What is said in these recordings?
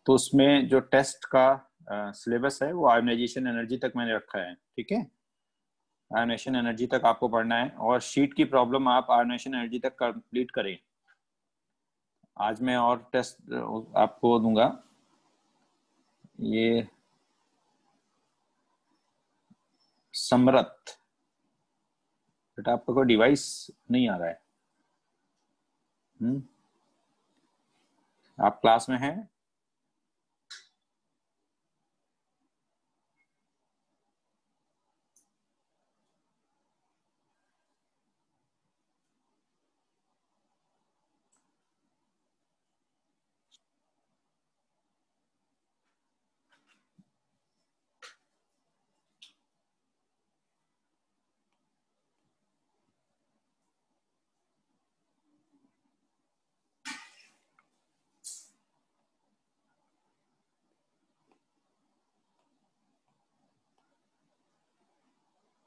तो उसमें जो टेस्ट का सिलेबस है वो आयोनाइजेशन एनर्जी तक मैंने रखा है, ठीक है। आयोनाइजेशन एनर्जी तक आपको पढ़ना है और शीट की प्रॉब्लम आप आयोनाइजेशन एनर्जी तक कंप्लीट करें। आज मैं और टेस्ट आपको दूंगा। ये समरथ, बेटा आपका कोई डिवाइस नहीं आ रहा है। आप क्लास में हैं?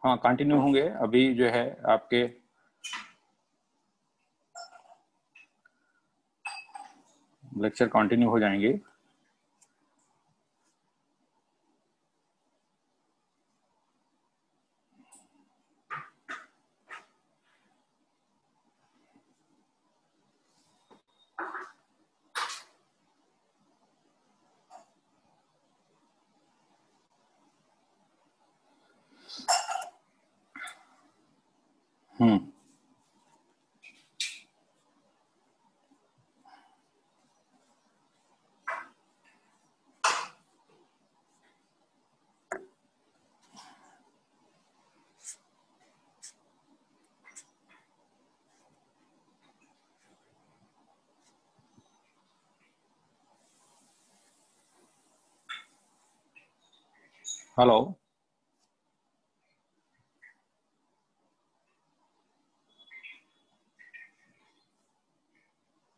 हाँ, कंटिन्यू होंगे। अभी जो है आपके लेक्चर कंटिन्यू हो जाएंगे। हेलो,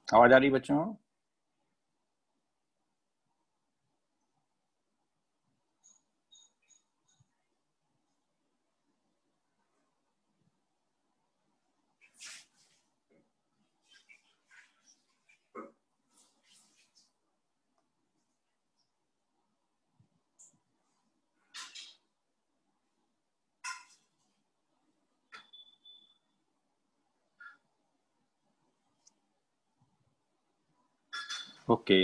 आवाज आ रही बच्चों? ओके।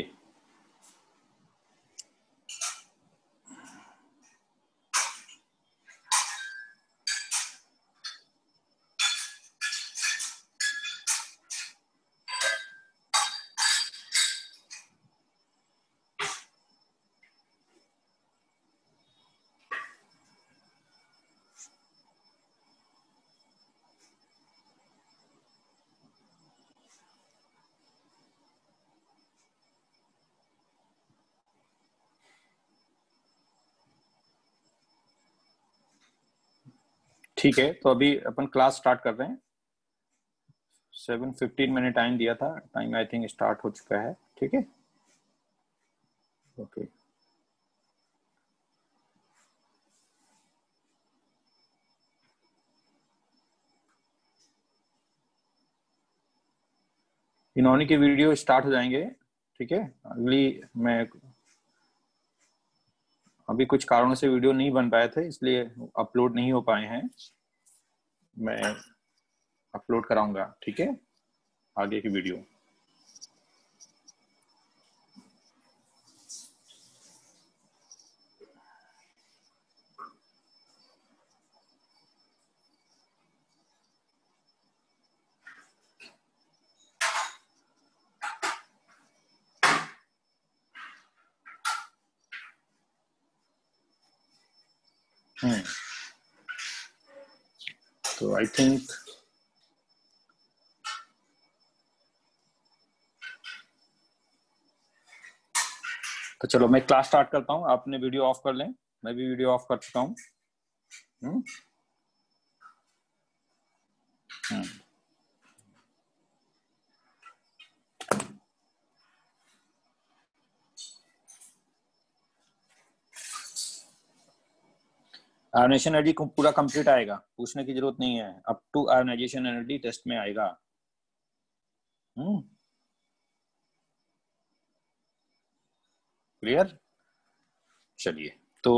ठीक है, तो अभी अपन क्लास स्टार्ट कर रहे हैं। 7:15 मैंने टाइम दिया था, टाइम आई थिंक स्टार्ट हो चुका है, ठीक है। ओके। इन्होंने के वीडियो स्टार्ट हो जाएंगे, ठीक है। अगली मैं अभी कुछ कारणों से वीडियो नहीं बन पाए थे, इसलिए अपलोड नहीं हो पाए हैं। मैं अपलोड कराऊंगा, ठीक है, आगे की वीडियो। तो आई थिंक तो चलो मैं क्लास स्टार्ट करता हूँ। आपने वीडियो ऑफ कर लें, मैं भी वीडियो ऑफ कर चुका हूँ। आयोनाइजेशन एनर्जी पूरा कंप्लीट आएगा, पूछने की जरूरत नहीं है। Up to ionization energy test में आएगा। क्लियर? चलिए, तो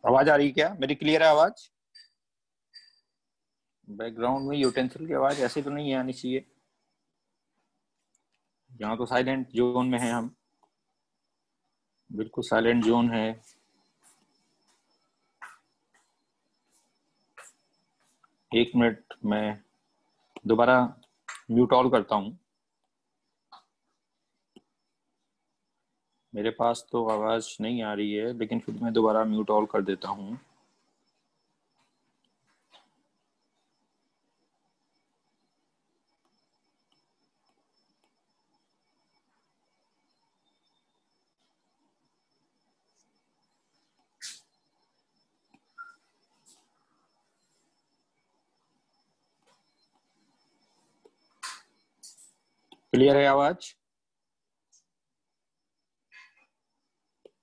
आवाज आ रही है क्या मेरी? क्लियर है आवाज? बैकग्राउंड में यूटेंसिल की आवाज ऐसे तो नहीं आनी चाहिए। यहाँ तो साइलेंट जोन में है, हम बिल्कुल साइलेंट जोन है। एक मिनट, मैं दोबारा म्यूट ऑल करता हूँ। मेरे पास तो आवाज नहीं आ रही है, लेकिन फिर मैं दोबारा म्यूट ऑल कर देता हूँ। क्लियर है आवाज?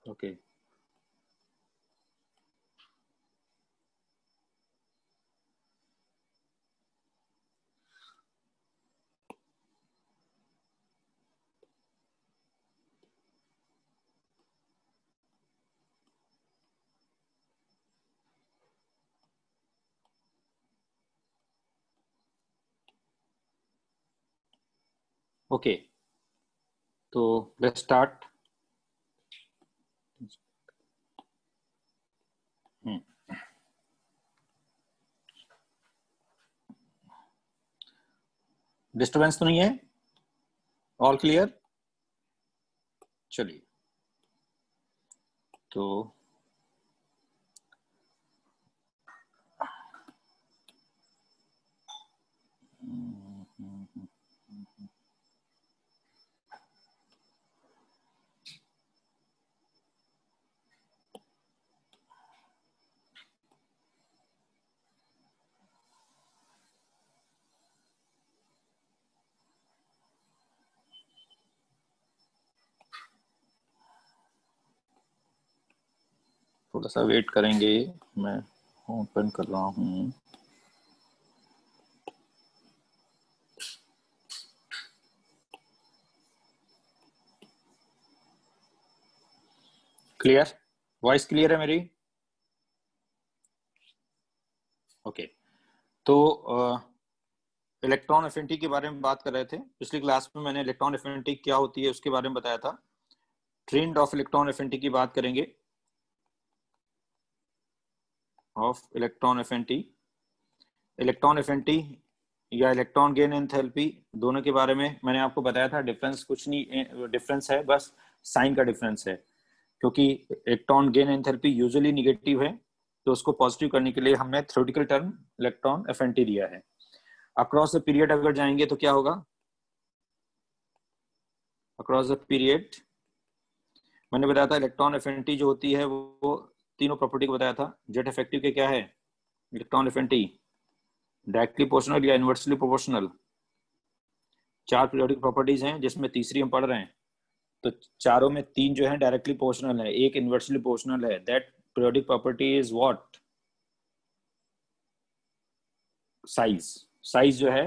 ओके। ओके, तो लेट्स स्टार्ट। डिस्टरबेंस तो नहीं है? All clear? चलिए, तो थोड़ा सा वेट करेंगे, मैं ओपन कर रहा हूँ। क्लियर? वॉइस क्लियर है मेरी? ओके, तो इलेक्ट्रॉन एफिनिटी के बारे में बात कर रहे थे। पिछली क्लास में मैंने इलेक्ट्रॉन एफिनिटी क्या होती है उसके बारे में बताया था। ट्रेंड ऑफ इलेक्ट्रॉन एफिनिटी की बात करेंगे, of electron affinity. Electron affinity या इलेक्ट्रॉन गेन एंथैल्पी, दोनों के बारे में मैंने आपको बताया था। डिफरेंस कुछ नहीं, डिफरेंस है बस साइन का डिफरेंस है, क्योंकि electron gain enthalpy usually negative है, तो उसको पॉजिटिव करने के लिए हमने थ्योरेटिकल टर्म इलेक्ट्रॉन एफिनिटी दिया है। अक्रॉस द पीरियड अगर जाएंगे तो क्या होगा? अक्रॉस द पीरियड मैंने बताया था इलेक्ट्रॉन एफिनिटी जो होती है वो तीनों प्रॉपर्टी को बताया था। जेट इफेक्टिव के क्या है इलेक्ट्रॉन एफिनिटी? डायरेक्टली प्रोपोर्शनल या इनवर्सली प्रोपोर्शनल। चार पीरियोडिक प्रॉपर्टीज हैं जिसमें तीसरी हम पढ़ रहे हैं, तो चारों में तीन जो है डायरेक्टली प्रोपोर्शनल है, एक इनवर्सली प्रोपोर्शनल है। That periodic property is what? Size. Size जो है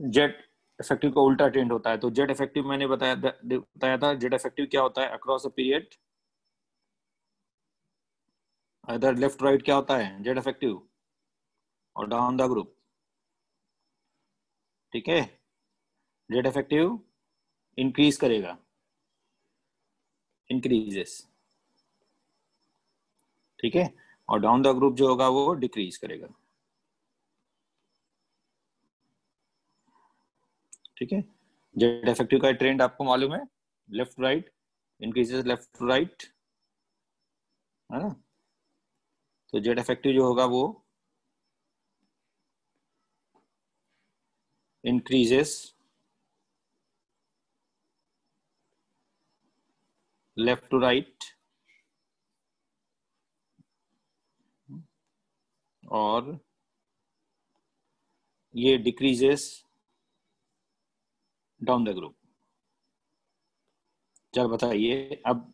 जेट इफेक्टिव का उल्टा ट्रेंड होता है। तो जेड इफेक्टिव मैंने बताया था, जेड इफेक्टिव क्या होता है अक्रॉस अ पीरियड, इधर लेफ्ट राइट क्या होता है जेड इफेक्टिव और डाउन द ग्रुप, ठीक है। जेड इफेक्टिव इंक्रीज करेगा, इंक्रीजेस, ठीक है, और डाउन द ग्रुप जो होगा वो डिक्रीज करेगा, ठीक है। जेड इफेक्टिव का ट्रेंड आपको मालूम है, left right increases, left right, है ना। तो जेड इफेक्टिव जो होगा वो इंक्रीजेस लेफ्ट टू राइट और ये डिक्रीजेस डाउन द ग्रुप। चल बताइए अब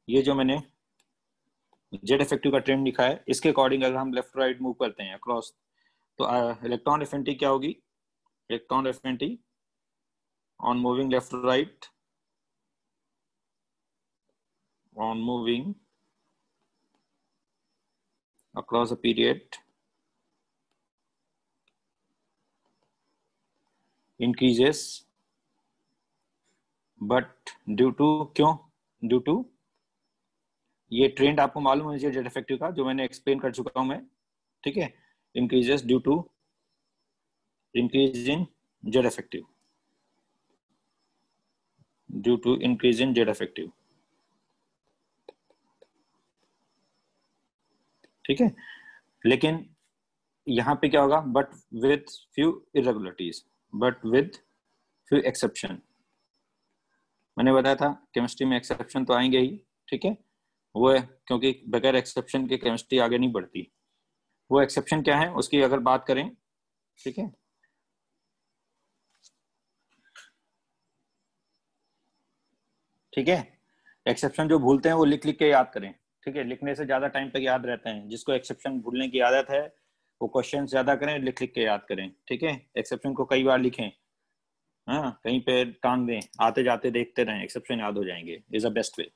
ये जो मैंने जेड इफेक्टिव का ट्रेंड लिखा है, इसके अकॉर्डिंग अगर हम लेफ्ट राइट मूव करते हैं अक्रॉस, तो इलेक्ट्रॉन एफिनिटी क्या होगी, electron affinity on moving left to right, on moving across a period, increases, but due to क्यों, due to ये ट्रेंड आपको मालूम है जेड इफेक्टिव का जो मैंने एक्सप्लेन कर चुका हूं मैं, ठीक है। Increases due to increase in Z effective, due to increase in Z effective, ठीक है। लेकिन यहां पे क्या होगा, but with few irregularities, but with few exception. मैंने बताया था केमिस्ट्री में एक्सेप्शन तो आएंगे ही, ठीक है। वो है क्योंकि बगैर एक्सेप्शन के केमिस्ट्री आगे नहीं बढ़ती। वो एक्सेप्शन क्या है उसकी अगर बात करें, ठीक है, ठीक है। एक्सेप्शन जो भूलते हैं वो लिख लिख के याद करें, ठीक है, लिखने से ज्यादा टाइम तक याद रहते हैं। जिसको एक्सेप्शन भूलने की आदत है वो क्वेश्चन ज्यादा करें, लिख लिख के याद करें, ठीक है। एक्सेप्शन को कई बार लिखें, हाँ, कहीं पे टांग दें, आते जाते देखते रहें, एक्सेप्शन याद हो जाएंगे, इज अ बेस्ट वे,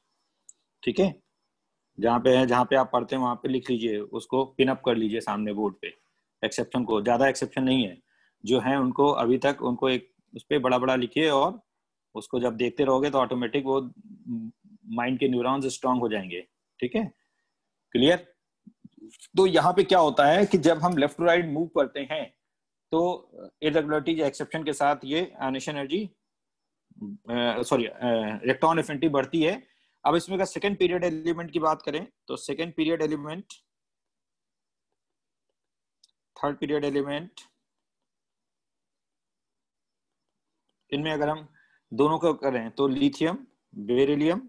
ठीक है। जहाँ पे है, जहाँ पे आप पढ़ते हैं वहां पे लिख लीजिए, उसको पिन अप कर लीजिए सामने बोर्ड पे। एक्सेप्शन को, ज्यादा एक्सेप्शन नहीं है जो है उनको अभी तक, उनको एक उस पर बड़ा बड़ा लिखिए और उसको जब देखते रहोगे तो ऑटोमेटिक वो माइंड के न्यूरॉन्स स्ट्रांग हो जाएंगे, ठीक है, क्लियर। तो यहाँ पे क्या होता है कि जब हम लेफ्ट टू राइट मूव करते हैं तो इरेगुलरिटी एक्सेप्शन के साथ ये ionisation energy, sorry electron affinity बढ़ती है। अब इसमें का सेकेंड पीरियड एलिमेंट की बात करें तो second period element, third period element, इनमें अगर हम दोनों को करें तो लिथियम, बेरिलियम,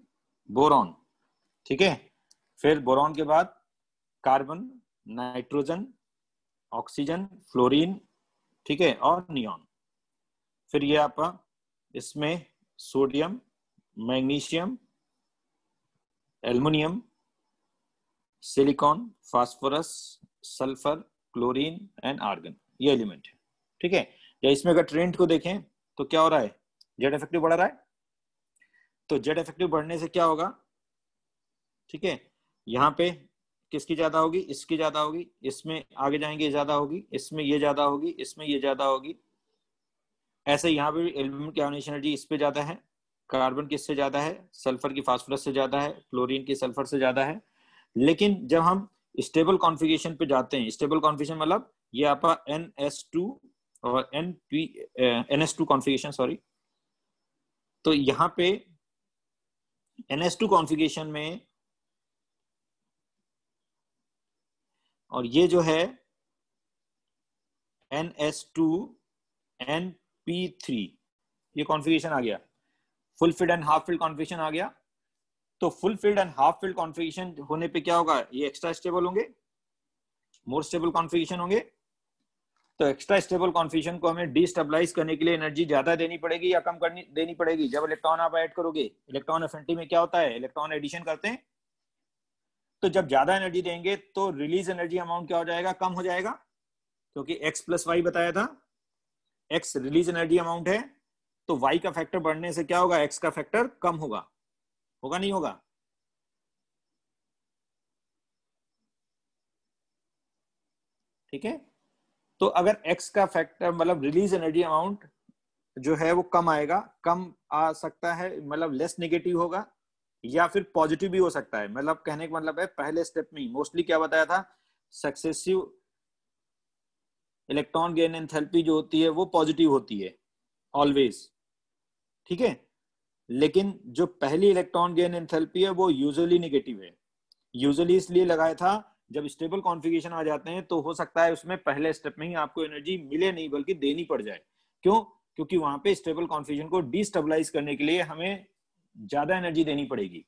बोरॉन, ठीक है। फिर बोरॉन के बाद कार्बन, नाइट्रोजन, ऑक्सीजन, फ्लोरीन, ठीक है, और नियॉन। फिर ये आपका इसमें sodium, magnesium, aluminium, silicon, phosphorus, sulphur, chlorine and argon, ये एलिमेंट है, ठीक है। या इसमें अगर ट्रेंड को देखें तो क्या हो रहा है, जेड इफेक्टिव बढ़ रहा है। तो जेड इफेक्टिव बढ़ने से क्या होगा, ठीक है, यहाँ पे किसकी ज्यादा होगी, इसकी ज्यादा होगी, इसमें आगे जाएंगे ज्यादा होगी, इसमें ये ज्यादा होगी, इसमें ये ज्यादा होगी। ऐसे यहाँ पे एल्यूमिनियम की आयनीकरण एनर्जी इस पे ज्यादा है, कार्बन किससे ज्यादा है, सल्फर की फास्फोरस से ज्यादा है, क्लोरीन की सल्फर से ज्यादा है। लेकिन जब हम स्टेबल कॉन्फ़िगरेशन पे जाते हैं, स्टेबल कॉन्फ़िगरेशन मतलब ये आपका NS2 और NS2 कॉन्फ़िगरेशन, सॉरी। तो यहाँ पे NS2 कॉन्फ़िगरेशन में, और ये जो है NS2 NP3, ये कॉन्फ़िगरेशन आ गया, full filled and half filled configuration आ गया। तो full filled and half filled configuration होने पे क्या होगा, ये एक्स्ट्रा स्टेबल होंगे, मोर स्टेबल कॉन्फ़िगरेशन होंगे। तो एक्स्ट्रा स्टेबल कॉन्फ़िगरेशन को हमें डिस्टेबलाइज करने के लिए एनर्जी ज्यादा देनी पड़ेगी या कम करनी देनी पड़ेगी। जब इलेक्ट्रॉन आप ऐड करोगे, इलेक्ट्रॉन एफिनिटी में क्या होता है, इलेक्ट्रॉन एडिशन करते हैं, तो जब ज्यादा एनर्जी देंगे तो रिलीज एनर्जी अमाउंट क्या हो जाएगा, कम हो जाएगा, क्योंकि x + y बताया था, x रिलीज एनर्जी अमाउंट है, तो y का फैक्टर बढ़ने से क्या होगा, x का फैक्टर कम होगा, होगा नहीं होगा? ठीक है, तो अगर x का फैक्टर मतलब रिलीज एनर्जी अमाउंट जो है वो कम आएगा, कम आ सकता है, मतलब लेस नेगेटिव होगा, या फिर पॉजिटिव भी हो सकता है। मतलब कहने का मतलब है पहले स्टेप में मोस्टली क्या बताया था, सक्सेसिव इलेक्ट्रॉन गेन एंथैल्पी जो होती है वो पॉजिटिव होती है ऑलवेज, ठीक है, लेकिन जो पहली इलेक्ट्रॉन गेन एंथैल्पी है वो यूजुअली नेगेटिव है। यूजुअली इसलिए लगाया था, जब स्टेबल कॉन्फ़िगरेशन आ जाते हैं तो हो सकता है उसमें पहले स्टेप में ही आपको एनर्जी मिले नहीं बल्कि देनी पड़ जाए। क्यों? क्योंकि वहां पे स्टेबल कॉन्फ़िगरेशन को डिस्टेबलाइज करने के लिए हमें ज्यादा एनर्जी देनी पड़ेगी,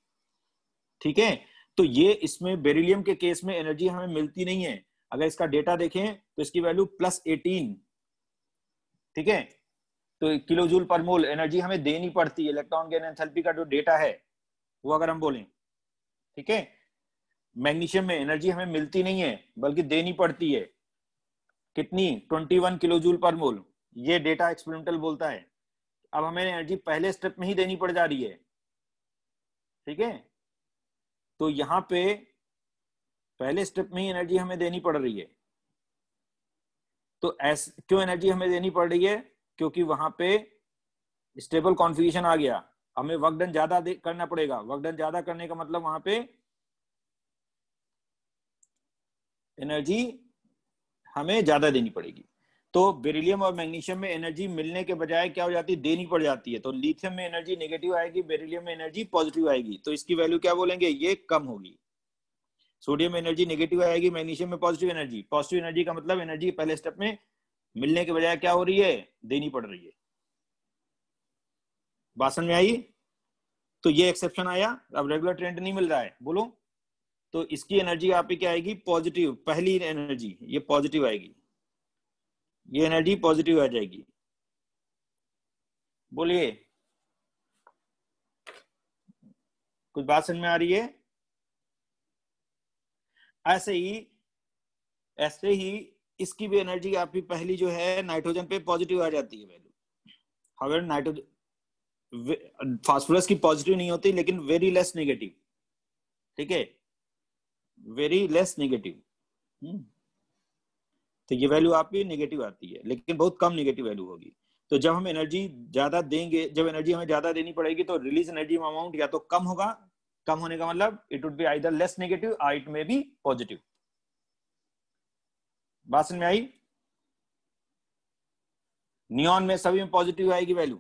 ठीक है। तो ये इसमें बेरिलियम के केस में एनर्जी हमें मिलती नहीं है। अगर इसका डेटा देखें तो इसकी वैल्यू +18, ठीक है, तो किलो जूल पर मोल एनर्जी हमें देनी पड़ती है। इलेक्ट्रॉन गेन एंथैल्पी का जो डेटा है वो अगर हम बोलें, ठीक है, मैग्नीशियम में एनर्जी हमें मिलती नहीं है बल्कि देनी पड़ती है। कितनी? 21 किलो जूल पर मोल, ये डेटा एक्सपेरिमेंटल बोलता है। अब हमें एनर्जी पहले स्टेप में ही देनी पड़ जा रही है, ठीक है, तो यहां पे पहले स्टेप में ही एनर्जी हमें देनी पड़ रही है। तो क्यों एनर्जी हमें देनी पड़ रही है? क्योंकि वहां पे स्टेबल कॉन्फ़िगरेशन आ गया, हमें वर्क डन ज्यादा करना पड़ेगा। वर्क डन ज्यादा करने का मतलब वहां पे एनर्जी हमें ज्यादा देनी पड़ेगी। तो बेरिलियम और मैग्नीशियम में एनर्जी मिलने के बजाय क्या हो जाती है, देनी पड़ जाती है। तो लिथियम में एनर्जी नेगेटिव आएगी, बेरिलियम में एनर्जी पॉजिटिव आएगी, तो इसकी वैल्यू क्या बोलेंगे, ये कम होगी। सोडियम में एनर्जी नेगेटिव आएगी, मैग्नीशियम में पॉजिटिव एनर्जी। पॉजिटिव एनर्जी का मतलब एनर्जी पहले स्टेप में मिलने के बजाय क्या हो रही है, देनी पड़ रही है। बात समझ में आई? तो ये एक्सेप्शन आया, अब रेगुलर ट्रेंड नहीं मिल रहा है, बोलो। तो इसकी एनर्जी आप क्या आएगी, पॉजिटिव, पहली एनर्जी ये पॉजिटिव आएगी, ये एनर्जी पॉजिटिव आ जाएगी। बोलिए, कुछ बात समझ में आ रही है? ऐसे ही इसकी भी एनर्जी आपकी पहली जो है नाइट्रोजन पे पॉजिटिव आ जाती है वैल्यू। हमें नाइट्रोजन, फास्फोरस की पॉजिटिव नहीं होती लेकिन वेरी लेस नेगेटिव, ठीक है, वेरी लेस नेगेटिव। तो ये वैल्यू आपकी नेगेटिव आती है लेकिन बहुत कम नेगेटिव वैल्यू होगी। तो जब हम एनर्जी ज्यादा देंगे, जब एनर्जी हमें ज्यादा देनी पड़ेगी तो रिलीज एनर्जी अमाउंट या तो कम होगा, कम होने का मतलब it would be either less negative और इट मे बी पॉजिटिव। बात समझ में आई? नियॉन में सभी में पॉजिटिव आएगी वैल्यू,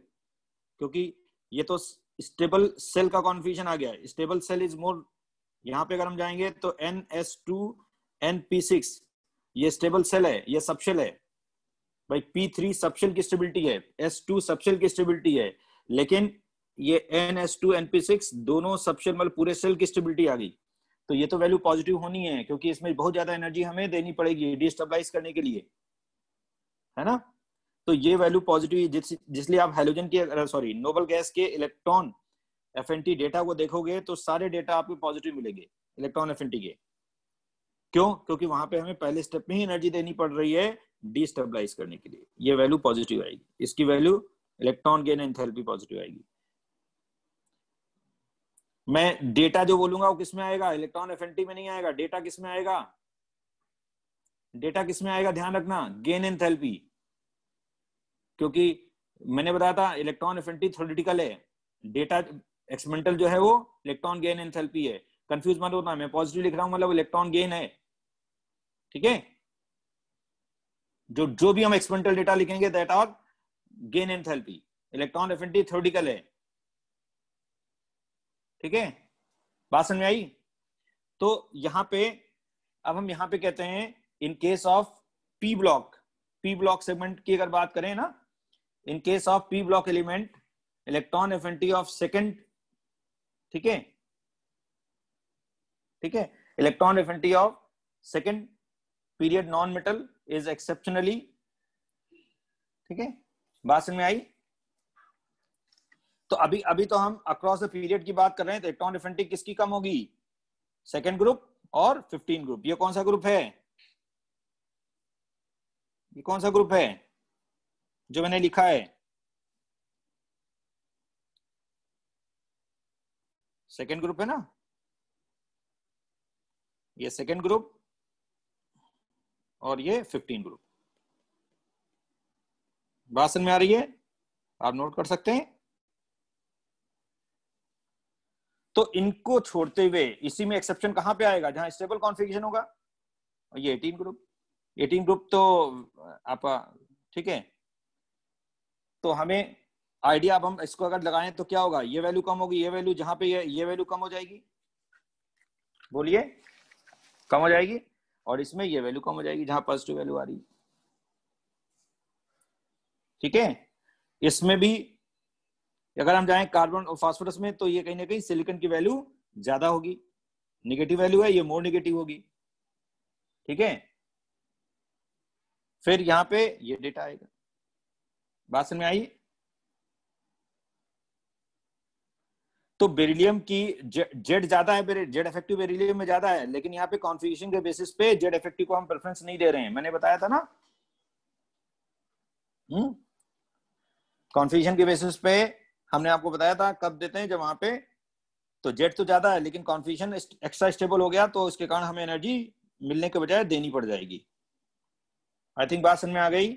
क्योंकि ये तो स्टेबल सेल का कॉन्फ़िगरेशन आ गया है। स्टेबल सेल इज मोर, यहां पे अगर हम जाएंगे तो NS2NP6 ये स्टेबल सेल है, ये सबशेल है भाई। P3 सबशेल की स्टेबिलिटी है, S2 सबशेल की स्टेबिलिटी है, लेकिन ये NS2NP6 दोनों सबशेल मतलब पूरे सेल की स्टेबिलिटी आ गई। तो ये तो वैल्यू पॉजिटिव होनी है क्योंकि इसमें बहुत ज्यादा एनर्जी हमें देनी पड़ेगी डिस्टेबलाइज करने के लिए, है ना। तो ये वैल्यू पॉजिटिव, जिसलिए आप हाइड्रोजन के सॉरी नोबल गैस के इलेक्ट्रॉन एफएनटी डेटा को देखोगे तो सारे डेटा आपको पॉजिटिव मिलेंगे इलेक्ट्रॉन एफएनटी के। क्यों? क्योंकि वहां पे हमें पहले स्टेप में ही एनर्जी देनी पड़ रही है डिस्टेबलाइज करने के लिए। ये वैल्यू पॉजिटिव आएगी, इसकी value electron gain enthalpy positive आएगी। मैं डेटा जो बोलूंगा वो किस में आएगा, इलेक्ट्रॉन एफएनटी में नहीं आएगा। डेटा किस में आएगा, डेटा किस में आएगा, ध्यान रखना, गेन एंथैल्पी। क्योंकि मैंने बताया था इलेक्ट्रॉन एफिनिटी थ्योरेटिकल है, डेटा एक्सपेरिमेंटल जो है वो इलेक्ट्रॉन गेन एंथैल्पी है। कंफ्यूज मत होना, मैं पॉजिटिव लिख रहा हूं मतलब इलेक्ट्रॉन गेन है, ठीक है। जो भी हम एक्सपेरिमेंटल डेटा लिखेंगे that are gain enthalpy, electron affinity theoretical है, ठीक है। बात समझ में आई? तो यहां पे अब हम यहां पे कहते हैं in case of P block segment की अगर बात करें ना, in case of P block element electron affinity of second, ठीक है, ठीक है, electron affinity of second period non metal is exceptionally, ठीक है। बात समझ में आई? तो अभी तो हम अक्रॉस द पीरियड की बात कर रहे हैं, तो इलेक्ट्रॉन एफिनिटी किसकी कम होगी, सेकंड ग्रुप और 15 ग्रुप। ये कौन सा ग्रुप है, ये कौन सा ग्रुप है, जो मैंने लिखा है, सेकेंड ग्रुप है ना, ये सेकेंड ग्रुप और ये 15 ग्रुप। बात समझ में आ रही है? आप नोट कर सकते हैं। तो इनको छोड़ते हुए इसी में एक्सेप्शन कहां पे आएगा? जहां स्टेबल कॉन्फ़िगरेशन होगा। और ये 18 ग्रुप, 18 ग्रुप तो आप ठीक है। तो हमें आइडिया, अब हम इसको अगर लगाएं तो क्या होगा? ये वैल्यू कम होगी, ये वैल्यू जहां पे ये वैल्यू कम हो जाएगी, बोलिए कम हो जाएगी, और इसमें ये वैल्यू कम हो जाएगी जहां पॉजिटिव वैल्यू आ रही है। ठीक है। इसमें भी अगर हम जाएं कार्बन और फास्फोरस में, तो ये कहीं ना कहीं सिलिकॉन की वैल्यू ज्यादा होगी, निगेटिव वैल्यू है, ये मोर निगेटिव होगी। ठीक है। फिर यहां पे ये डेटा आएगा। बात समझ में आई? तो बेरिलियम की जेड ज्यादा है, जेड इफेक्टिव बेरिलियम में ज्यादा है, लेकिन यहाँ पे कॉन्फ़िगरेशन के बेसिस पे जेड इफेक्टिव को हम प्रेफरेंस नहीं दे रहे हैं। मैंने बताया था ना, कॉन्फ़िगरेशन के बेसिस पे हमने आपको बताया था कब देते हैं, जब वहां पे तो जेड तो ज्यादा है लेकिन कॉन्फ़िगरेशन एक्स्ट्रा स्टेबल हो गया, तो उसके कारण हमें एनर्जी मिलने के बजाय देनी पड़ जाएगी। आई थिंक बात समझ में आ गई।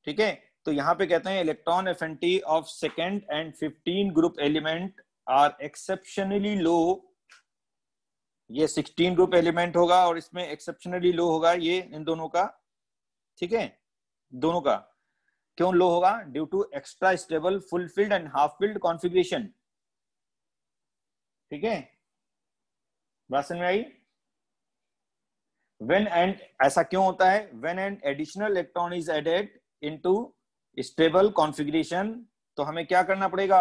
ठीक है। तो यहां पे कहते हैं electron affinity of second and 15 group element are exceptionally low. ये 16 ग्रुप एलिमेंट होगा और इसमें एक्सेप्शनली लो होगा ये इन दोनों का। ठीक है। दोनों का क्यों लो होगा? Due to extra stable full filled and half filled configuration. ठीक है। बात समझ में आई? व्हेन एंड ऐसा क्यों होता है? When an additional electron is added into stable configuration, तो हमें क्या करना पड़ेगा?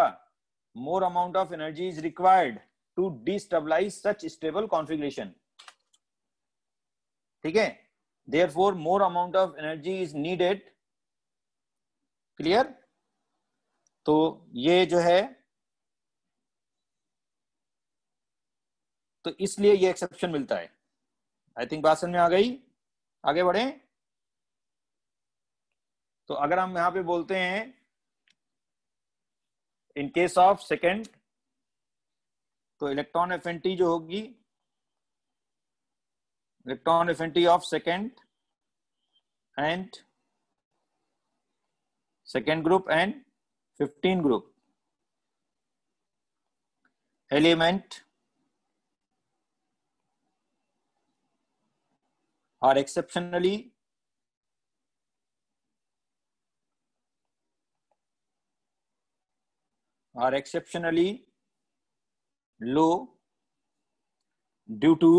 More amount of energy is required to destabilize such stable configuration. ठीक है। Therefore more amount of energy is needed. Clear? तो ये जो है, तो इसलिए ये एक्सेप्शन मिलता है। आई थिंक बात समझ में आ गई। आगे बढ़े। तो अगर हम यहां पे बोलते हैं इन केस ऑफ सेकेंड, तो इलेक्ट्रॉन एफिनिटी जो होगी, electron affinity of second and second group and 15 group element are exceptionally low due to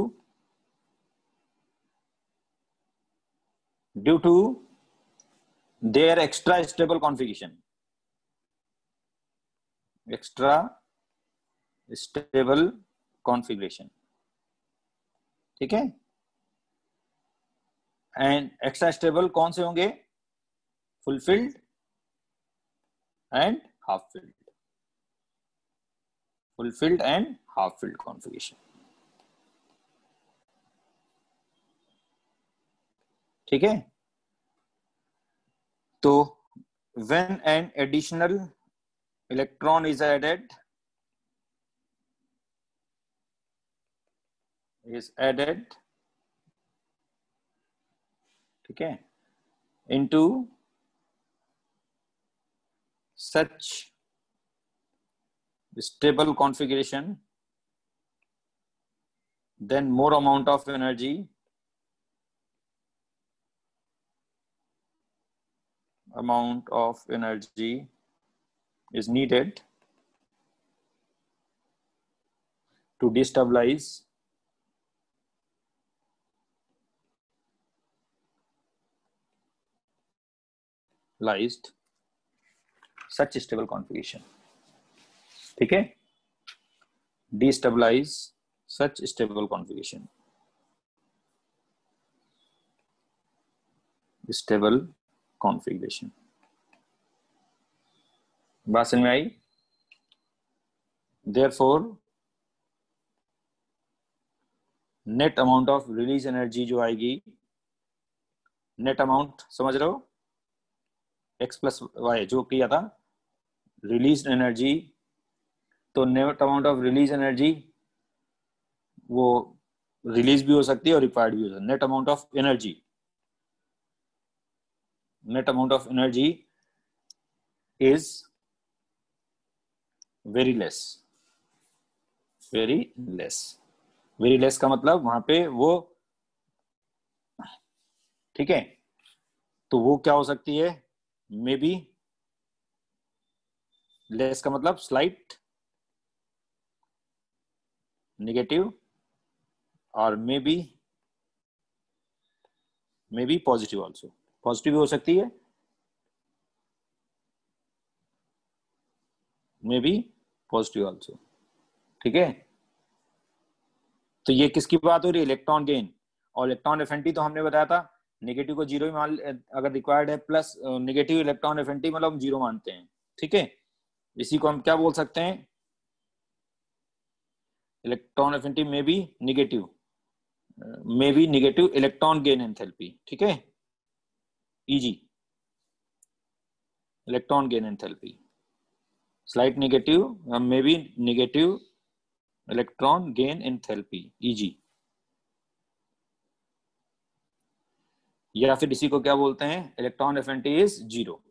their extra stable configuration, ठीक है। एंड एक्स्ट्रा स्टेबल कौन से होंगे? Fulfilled and half field, fulfilled and half filled configuration. ठीक है। तो when an additional electron is added ठीक है, into such stable configuration, then more amount of energy is needed to destabilize such stable configuration। ठीक है। destabilize such stable configuration, बात समझ में आई? therefore net amount of release energy जो आएगी, net amount समझ रहे हो? x प्लस वाई जो किया था, रिलीज एनर्जी, तो net amount of release energy वो रिलीज भी हो सकती है और रिक्वायर्ड भी हो सकती है। Net amount of energy, net amount of energy is very less, very less. Very less का मतलब वहां पे वो, ठीक है, तो वो क्या हो सकती है, मे बी, लेस का मतलब स्लाइट नेगेटिव, और may be positive also, positive भी हो सकती है, मे बी पॉजिटिव ऑल्सो, ठीक है। तो ये किसकी बात हो रही है, इलेक्ट्रॉन गेन। और इलेक्ट्रॉन एफिनिटी तो हमने बताया था नेगेटिव को जीरो ही मान, अगर रिक्वायर्ड है प्लस नेगेटिव इलेक्ट्रॉन एफिनिटी मतलब हम जीरो मानते हैं, ठीक है। इसी को हम क्या बोल सकते हैं, इलेक्ट्रॉन एफिनिटी में भी नेगेटिव, इलेक्ट्रॉन गेन एंथैल्पी, ठीक है, EG, electron gain enthalpy slight negative, may be negative electron gain enthalpy, EG. या फिर इसी को क्या बोलते हैं, electron affinity is zero,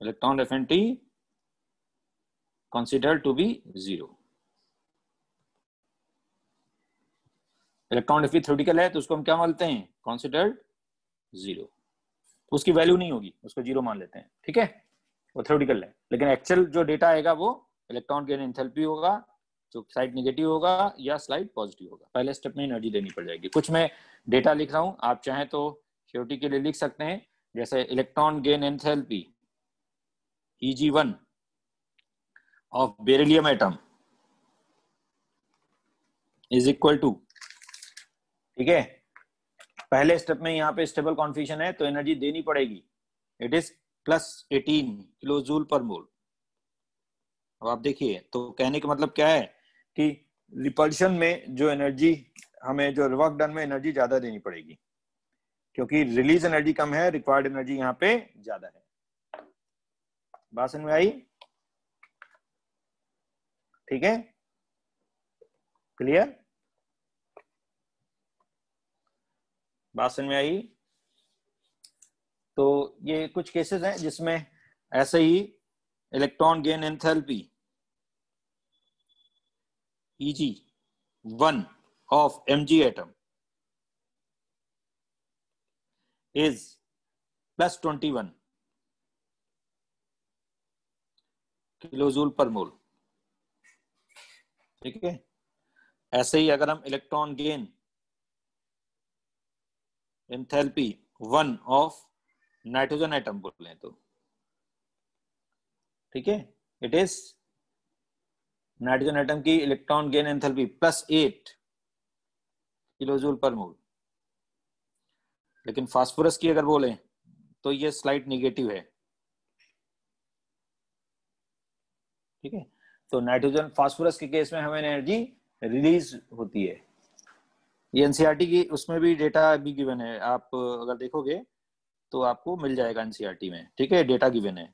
electron affinity consider to be zero. Electron affinity theoretical है तो उसको हम क्या मानते हैं, कंसिडर्ड जीरो, उसकी वैल्यू नहीं होगी, उसको जीरो मान लेते हैं, ठीक है, वो थ्योरेटिकल है। लेकिन एक्चुअल जो डेटा आएगा वो इलेक्ट्रॉन गेन एंथैल्पी होगा, जो स्लाइड नेगेटिव होगा या स्लाइड पॉजिटिव होगा। पहले स्टेप में एनर्जी देनी पड़ जाएगी। कुछ मैं डेटा लिख रहा हूं, आप चाहें तो श्योरिटी के लिए लिख सकते हैं, जैसे electron gain enthalpy Eg1 of beryllium atom is equal to, ठीक है, पहले स्टेप में यहाँ पे स्टेबल कॉन्फिगरेशन है तो एनर्जी देनी पड़ेगी, इट इज +18 किलो जूल पर मोल। अब आप देखिए, तो कहने का मतलब क्या है कि रिपल्शन में जो एनर्जी हमें, जो वर्क डन में एनर्जी ज्यादा देनी पड़ेगी, क्योंकि रिलीज एनर्जी कम है, रिक्वायर्ड एनर्जी यहाँ पे ज्यादा है। बात समझ में आई, ठीक है, क्लियर, बात समझ में आई। तो ये कुछ केसेस हैं जिसमें ऐसे ही electron gain enthalpy Eg1 of Mg atom is +21 kilojoule per mole, ठीक है। ऐसे ही अगर हम electron gain enthalpy 1 of nitrogen atom बोलें तो, ठीक है, इट इज नाइट्रोजन एटम की electron gain enthalpy +8 kilojoule per mole. लेकिन फास्फोरस की अगर बोलें तो ये स्लाइट नेगेटिव है, ठीक है। तो नाइट्रोजन फास्फोरस के केस में हमें एनर्जी रिलीज होती है। ये एनसीईआरटी की उसमें भी डेटा भी गिवन है, आप अगर देखोगे तो आपको मिल जाएगा एनसीईआरटी में, ठीक है, डेटा गिवन है,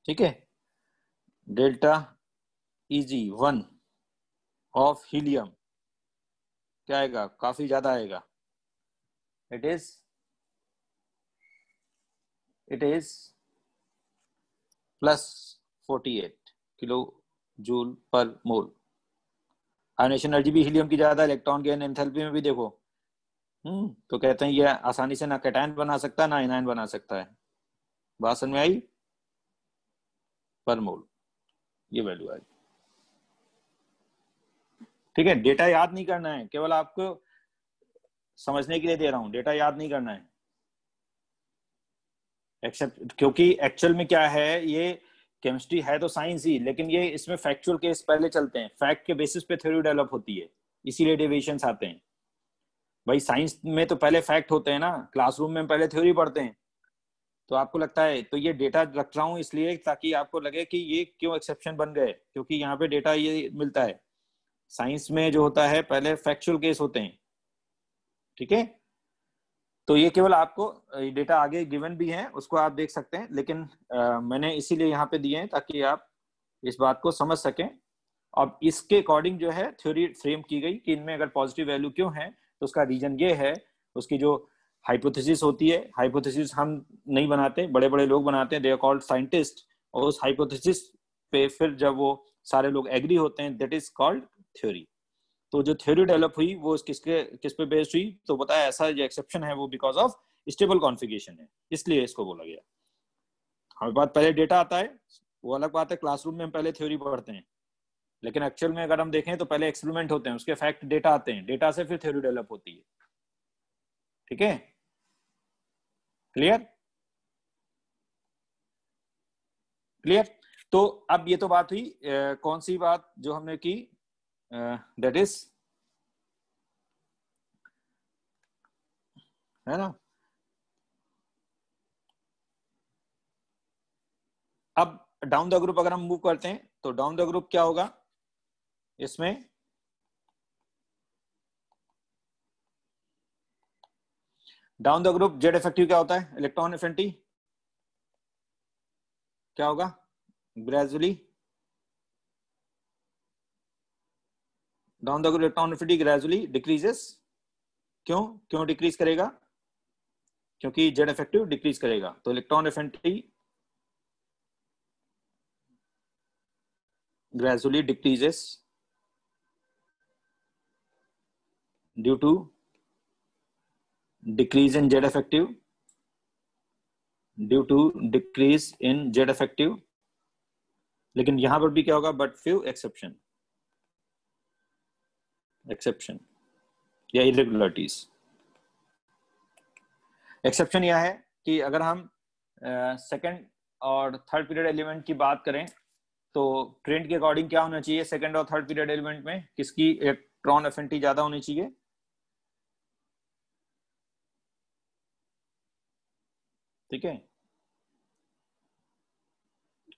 ठीक है। डेल्टा Eg1 ऑफ हीलियम क्या आएगा, काफी ज्यादा आएगा, इट इज +48 किलो जूल पर मोल। आयनेशन एनर्जी भी हीलियम की ज्यादा, इलेक्ट्रॉन गेन एंथैल्पी में भी देखो, तो कहते हैं ये आसानी से ना कैटायन बना सकता है ना एनायन बना सकता है। बात समझ में आई, पर मोल ये वैल्यू आई, ठीक है। डेटा याद नहीं करना है, केवल आपको समझने के लिए दे रहा हूं, डेटा याद नहीं करना है, एक्सेप्ट, क्योंकि एक्चुअल में क्या है, ये केमिस्ट्री है तो साइंस ही, लेकिन ये इसमें फैक्चुअल केस पहले चलते हैं, फैक्ट के बेसिस पे थ्योरी डेवलप होती है, इसीलिए डेविएशंस आते हैं। भाई साइंस में तो पहले फैक्ट होते हैं ना, क्लासरूम में पहले थ्योरी पढ़ते हैं, तो आपको लगता है, तो ये डेटा रख रहा हूं इसलिए ताकि आपको लगे कि ये क्यों एक्सेप्शन बन गए, क्योंकि यहाँ पे डेटा ये मिलता है। साइंस में जो होता है पहले फैक्चुअल केस होते हैं, ठीक है। तो ये केवल आपको डेटा आगे गिवन भी है, उसको आप देख सकते हैं, लेकिन मैंने इसीलिए यहाँ पे दिए हैं ताकि आप इस बात को समझ सकें। अब इसके अकॉर्डिंग जो है थ्योरी फ्रेम की गई कि इनमें अगर पॉजिटिव वैल्यू क्यों है, तो उसका रीजन ये है, उसकी जो हाइपोथेसिस होती है, हाइपोथेसिस हम नहीं बनाते, बड़े बड़े लोग बनाते हैं, दे आर कॉल्ड साइंटिस्ट, और उस हाइपोथेसिस पे फिर जब वो सारे लोग एग्री होते हैं, दैट इज कॉल्ड थ्योरी। तो जो थ्योरी डेवलप हुई वो किस पे बेस्ड हुई, तो बताया ऐसा जो एक्सेप्शन है वो बिकॉज ऑफ स्टेबल कॉन्फ़िगरेशन है, इसलिए इसको बोला गया। हमारे पास पहले डेटा आता है, वो अलग बात है, क्लासरूम में हम पहले थ्योरी पढ़ते हैं, लेकिन एक्चुअल में अगर हम देखें तो पहले एक्सपेरिमेंट होते हैं, उसके फैक्ट डेटा आते हैं, डेटा से फिर थ्योरी डेवलप होती है। ठीक है, क्लियर क्लियर। तो अब ये तो बात हुई कौन सी बात जो हमने की, दैट इज, है ना। अब डाउन द ग्रुप अगर हम मूव करते हैं तो डाउन द ग्रुप क्या होगा, इसमें down the group Z effective क्या होता है, इलेक्ट्रॉन एफिनिटी क्या होगा, gradually down the group electron affinity gradually decreases. क्यों डिक्रीज करेगा, क्योंकि जेड इफेक्टिव डिक्रीज करेगा, तो electron affinity gradually decreases due to decrease in Z effective, due to decrease in Z effective। लेकिन यहां पर भी क्या होगा, बट फ्यू एक्सेप्शन या इरेगुलरिटीज। एक्सेप्शन यह है कि अगर हम सेकंड और थर्ड पीरियड एलिमेंट की बात करें तो ट्रेंड के अकॉर्डिंग क्या होना चाहिए, सेकंड और थर्ड पीरियड एलिमेंट में किसकी इलेक्ट्रॉन एफिनिटी ज्यादा होनी चाहिए, ठीक है,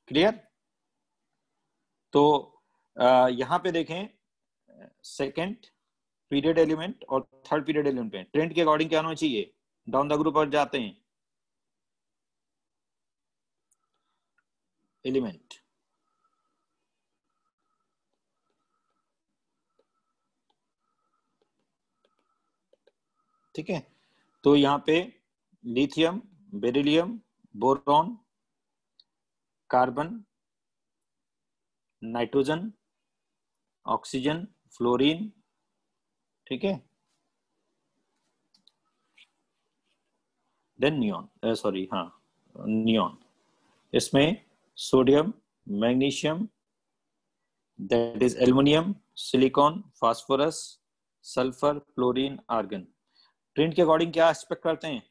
क्लियर। तो यहां पे देखें सेकंड पीरियड एलिमेंट और थर्ड पीरियड एलिमेंट में ट्रेंड के अकॉर्डिंग क्या होना चाहिए, डाउन द ग्रुप पर जाते हैं एलिमेंट, ठीक है। तो यहां पे lithium, beryllium, boron, carbon, nitrogen, oxygen, fluorine, ठीक है, देन नियॉन, सॉरी हाँ नियॉन, इसमें sodium, magnesium, that is aluminium, silicon, phosphorus, sulphur, chlorine, argon. Trend के अकॉर्डिंग क्या एक्सपेक्ट करते हैं,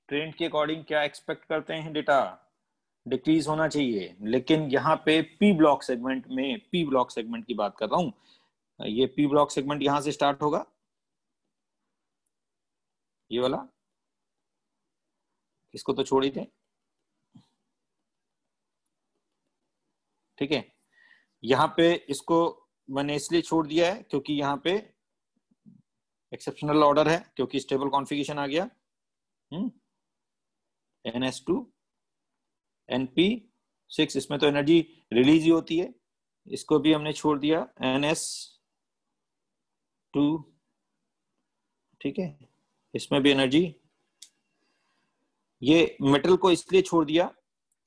ट्रेंड के अकॉर्डिंग क्या एक्सपेक्ट करते हैं, डेटा डिक्रीज होना चाहिए, लेकिन यहाँ पे पी ब्लॉक सेगमेंट में, पी ब्लॉक सेगमेंट की बात कर रहा हूं, ये पी ब्लॉक सेगमेंट यहां से स्टार्ट होगा, ये वाला, इसको तो छोड़ ही थे, ठीक है। यहाँ पे इसको मैंने इसलिए छोड़ दिया है क्योंकि यहाँ पे एक्सेप्शनल ऑर्डर है, क्योंकि स्टेबल कॉन्फ़िगरेशन आ गया, NS2 NP6, इसमें तो एनर्जी रिलीज ही होती है, इसको भी हमने छोड़ दिया NS2, ठीक है, इसमें भी एनर्जी। ये मेटल को इसलिए छोड़ दिया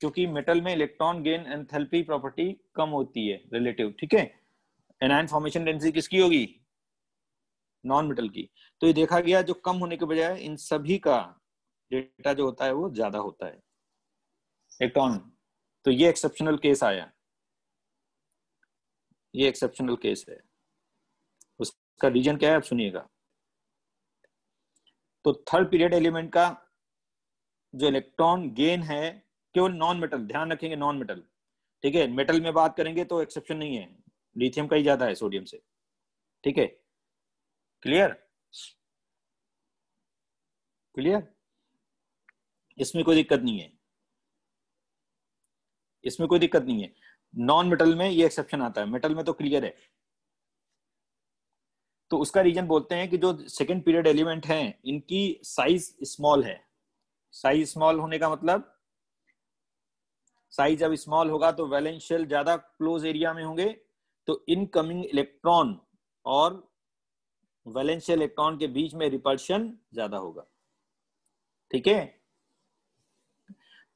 क्योंकि मेटल में इलेक्ट्रॉन गेन एंथैल्पी प्रॉपर्टी कम होती है रिलेटिव, ठीक है। एनायन फॉर्मेशन डेंसिटी किसकी होगी, नॉन मेटल की। तो ये देखा गया जो कम होने के बजाय इन सभी का डेटा जो होता है वो ज्यादा होता है इलेक्ट्रॉन। तो ये एक्सेप्शनल केस आया, ये एक्सेप्शनल केस है, उसका रीजन क्या है आप सुनिएगा। तो थर्ड पीरियड एलिमेंट का जो इलेक्ट्रॉन गेन है केवल नॉन मेटल, ध्यान रखेंगे नॉन मेटल, ठीक है। मेटल में बात करेंगे तो एक्सेप्शन नहीं है, लिथियम का ही ज्यादा है सोडियम से, ठीक है, क्लियर क्लियर, इसमें कोई दिक्कत नहीं है, इसमें कोई दिक्कत नहीं है। नॉन मेटल में ये एक्सेप्शन आता है, मेटल में तो क्लियर है। तो उसका रीजन बोलते हैं कि जो सेकंड पीरियड एलिमेंट हैं इनकी साइज स्मॉल है। साइज स्मॉल होने का मतलब, साइज जब स्मॉल होगा तो वैलेंस शेल ज्यादा क्लोज एरिया में होंगे, तो इनकमिंग इलेक्ट्रॉन और वैलेंस शेल इलेक्ट्रॉन के बीच में रिपल्शन ज्यादा होगा। ठीक है,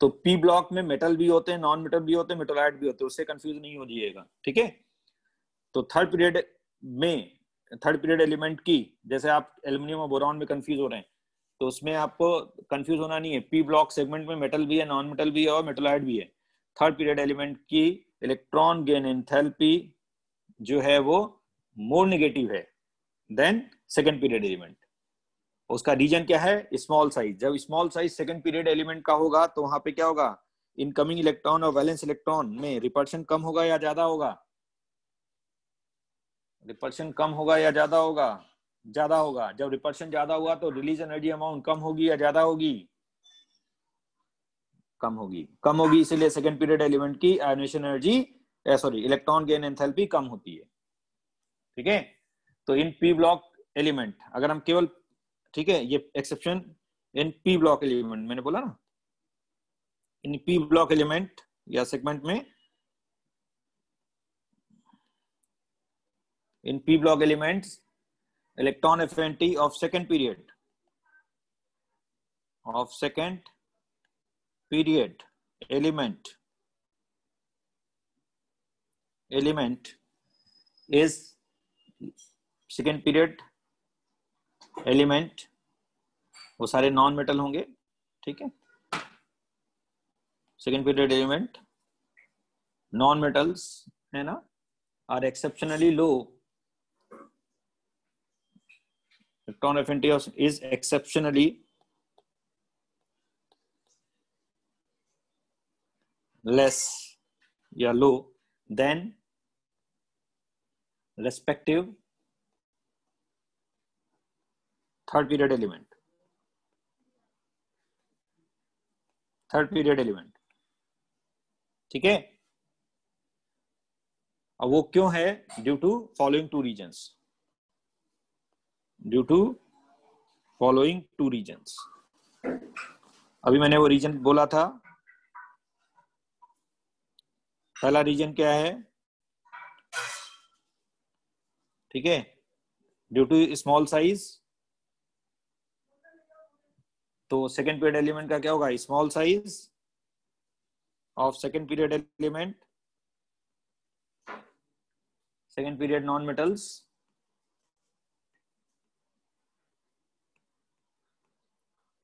तो पी ब्लॉक में मेटल भी होते हैं, नॉन मेटल भी होते हैं, मेटोलाइट भी होते हैं, उससे कंफ्यूज नहीं हो जाइएगा। ठीक है, तो थर्ड पीरियड में, थर्ड पीरियड एलिमेंट की, जैसे आप एल्यूमिनियम और बोरॉन में कंफ्यूज हो रहे हैं, तो उसमें आपको कंफ्यूज होना नहीं है। पी ब्लॉक सेगमेंट में मेटल भी है, नॉन मेटल भी है और मेटोलाइट भी है। थर्ड पीरियड एलिमेंट की इलेक्ट्रॉन गेन एंथैल्पी जो है वो मोर नेगेटिव है देन सेकेंड पीरियड एलिमेंट। उसका रीजन क्या है? Small size. जब small size second period element का होगा तो वहां पे क्या होगा? इनकमिंग इलेक्ट्रॉन और वैलेंस इलेक्ट्रॉन में रिपल्शन कम होगा या ज्यादा होगा? रिपल्शन कम होगा या ज्यादा होगा? ज्यादा होगा। जब रिपल्शन ज्यादा हुआ तो रिलीज एनर्जी अमाउंट कम होगी या ज्यादा होगी? कम होगी। कम होगी, इसीलिए सेकंड पीरियड एलिमेंट की ionisation energy, sorry, electron gain enthalpy कम होती है। ठीक है, तो इन पी ब्लॉक एलिमेंट अगर हम केवल, ठीक है, ये exception in P block element मैंने बोला ना, इन पी ब्लॉक एलिमेंट या सेगमेंट में, in P block elements electron affinity of second period, of second period element is second period element, वो सारे नॉन मेटल होंगे। ठीक है, second period element non metals है ना, are exceptionally low, electron affinity is exceptionally less या low than respective third period element. Third period element, ठीक है। अब वो क्यों है? Due to following two reasons, due to following two reasons. अभी मैंने वो रीजन बोला था। पहला रीजन क्या है? ठीक है, ड्यू टू स्मॉल साइज। तो सेकेंड पीरियड एलिमेंट का क्या होगा? Small size of second period element, second period non metals.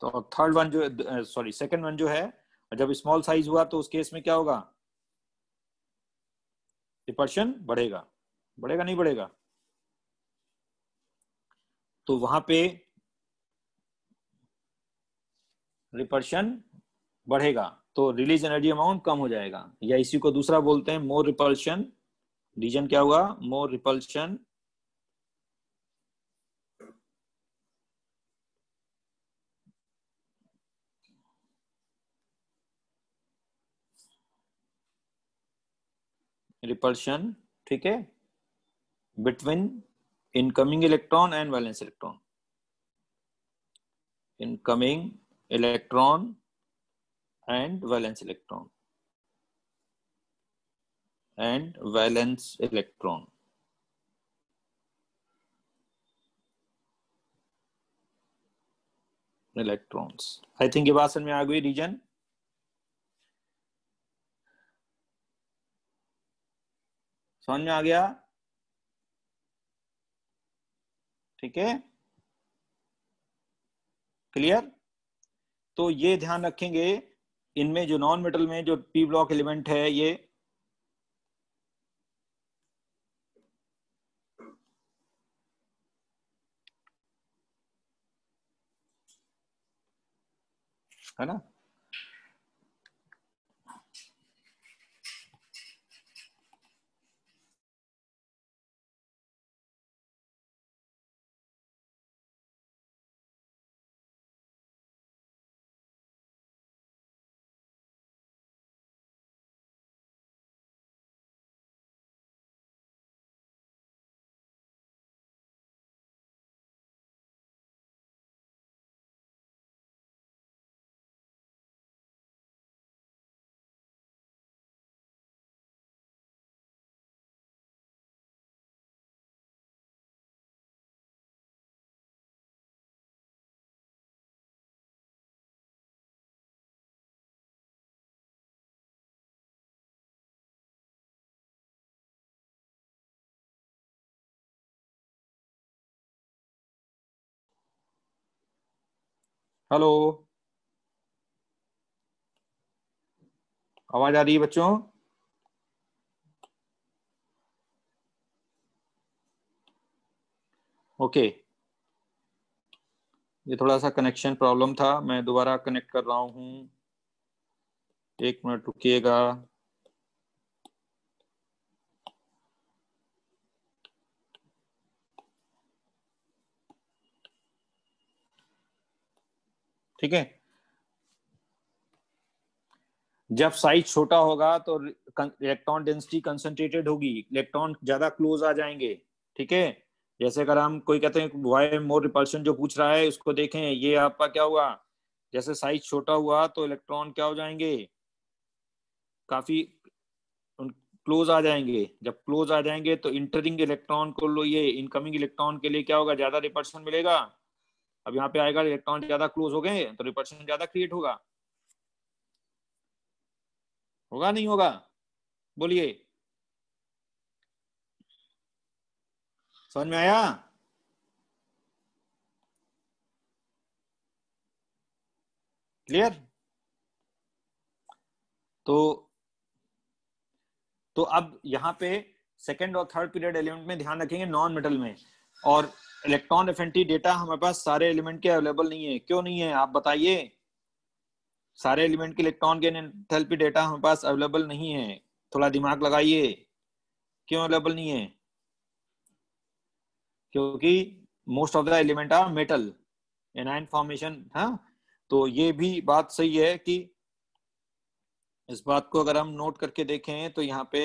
तो थर्ड वन जो, सॉरी, सेकेंड वन जो है, जब स्मॉल साइज हुआ तो उस केस में क्या होगा? रिपल्शन बढ़ेगा। बढ़ेगा नहीं बढ़ेगा? तो वहां पे रिपल्शन बढ़ेगा तो रिलीज एनर्जी अमाउंट कम हो जाएगा, या इसी को दूसरा बोलते हैं मोर रिपल्शन। रीजन क्या हुआ? मोर रिपल्शन रिपल्शन, ठीक है, between incoming electron and valence electron, incoming electron and valence electron, and valence electron. Electrons, I think ये बात समझ में आ गई। रीजन समझ में आ गया? ठीक है, क्लियर? तो ये ध्यान रखेंगे, इनमें जो नॉन मेटल में जो पी ब्लॉक एलिमेंट है, ये है ना, हेलो, आवाज आ रही है बच्चों? ओके, ये थोड़ा सा कनेक्शन प्रॉब्लम था, मैं दोबारा कनेक्ट कर रहा हूँ, 1 मिनट रुकिएगा। ठीक है, जब साइज छोटा होगा तो इलेक्ट्रॉन डेंसिटी कंसंट्रेटेड होगी, इलेक्ट्रॉन ज्यादा क्लोज आ जाएंगे। ठीक है, जैसे अगर हम कोई कहते हैं वाई मोर रिपल्शन जो पूछ रहा है उसको देखें, ये आपका क्या हुआ, जैसे साइज छोटा हुआ तो इलेक्ट्रॉन क्या हो जाएंगे, काफी क्लोज आ जाएंगे। जब क्लोज आ जाएंगे तो इंटरिंग इलेक्ट्रॉन को लो, ये इनकमिंग इलेक्ट्रॉन के लिए क्या होगा, ज्यादा रिपल्शन मिलेगा। अब यहाँ पे आएगा इलेक्ट्रॉन ज्यादा क्लोज हो गए तो रिपल्शन ज्यादा क्रिएट होगा, होगा नहीं होगा? बोलिए, समझ में आया? क्लियर? तो अब यहाँ पे सेकेंड और थर्ड पीरियड एलिमेंट में ध्यान रखेंगे नॉन मेटल में। और इलेक्ट्रॉन एफिनिटी डेटा हमारे पास सारे एलिमेंट के अवेलेबल नहीं है। क्यों नहीं है आप बताइए? सारे एलिमेंट के इलेक्ट्रॉन के एंथैल्पी डेटा हमारे पास अवेलेबल नहीं है, थोड़ा दिमाग लगाइए। क्यों अवेलेबल नहीं है? क्योंकि most of the element are metal, anion formation. हाँ, तो ये भी बात सही है कि इस बात को अगर हम नोट करके देखें तो यहाँ पे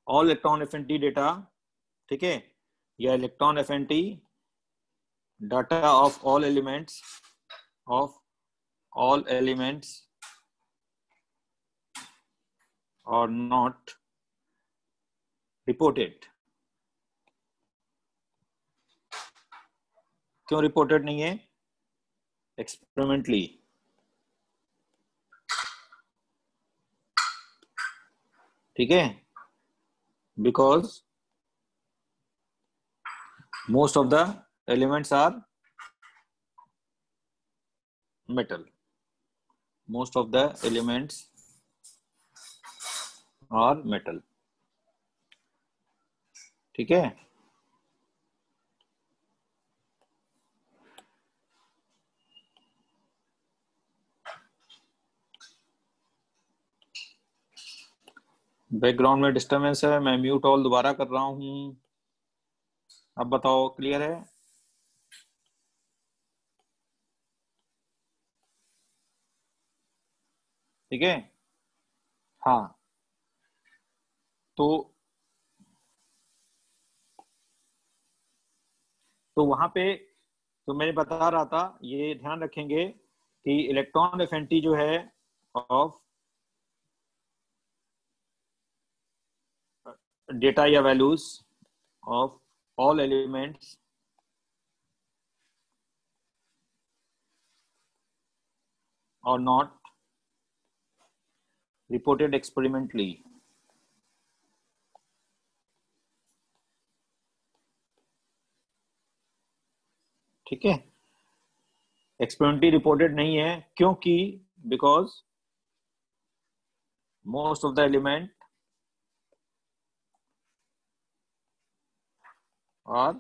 ऑल इलेक्ट्रॉन एफिनिटी डेटा, ठीक है, या electron affinity data of all elements are not reported। क्यों रिपोर्टेड नहीं है? एक्सपेरिमेंटली, ठीक है, because most of the elements are metal, most of the elements are metal। ठीक है, बैकग्राउंड में डिस्टरबेंस है, मैं म्यूट ऑल दोबारा कर रहा हूं। अब बताओ, क्लियर है? ठीक है, हाँ। तो वहां पे तो मैं बता रहा था, ये ध्यान रखेंगे कि इलेक्ट्रॉन एफिनिटी जो है ऑफ डेटा या values of all elements are not reported experimentally। ठीक है, एक्सपेरिमेंटली रिपोर्टेड नहीं है क्योंकि because most of the element are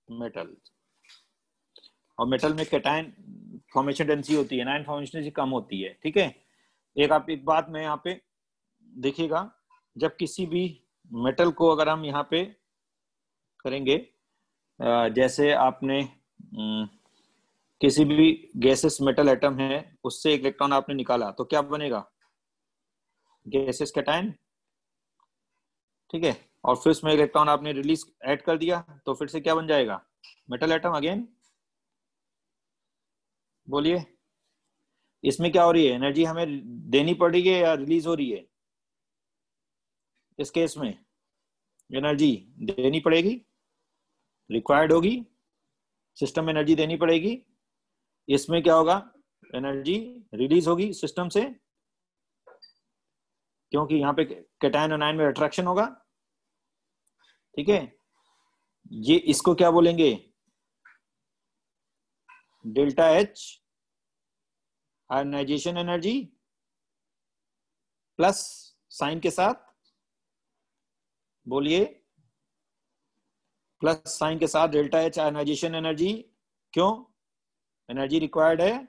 metal, और मेटल में कैटायन फॉर्मेशन डेंसिटी होती है, एनायन फॉर्मेशन डेंसिटी कम होती है। ठीक है, एक बात मैं यहाँ पे देखिएगा, जब किसी भी मेटल को अगर हम यहाँ पे करेंगे, जैसे आपने किसी भी गैसेस मेटल एटम है उससे एक इलेक्ट्रॉन आपने निकाला तो क्या बनेगा? Gases cation. ठीक है, और फिर उसमें इलेक्ट्रॉन आपने रिलीज ऐड कर दिया तो फिर से क्या बन जाएगा? Metal atom again. बोलिए, इसमें क्या हो रही है? एनर्जी हमें देनी पड़ रही है या रिलीज हो रही है? इस केस में एनर्जी देनी पड़ेगी, रिक्वायर्ड होगी, सिस्टम में एनर्जी देनी पड़ेगी। इसमें क्या होगा? एनर्जी रिलीज होगी सिस्टम से, क्योंकि यहाँ पे कैटायन और आयन में अट्रैक्शन होगा। ठीक है, ये इसको क्या बोलेंगे, delta H ionization energy plus sign के साथ, बोलिए, प्लस साइन के साथ डेल्टा एच आयनाइजेशन एनर्जी। क्यों, एनर्जी रिक्वायर्ड है,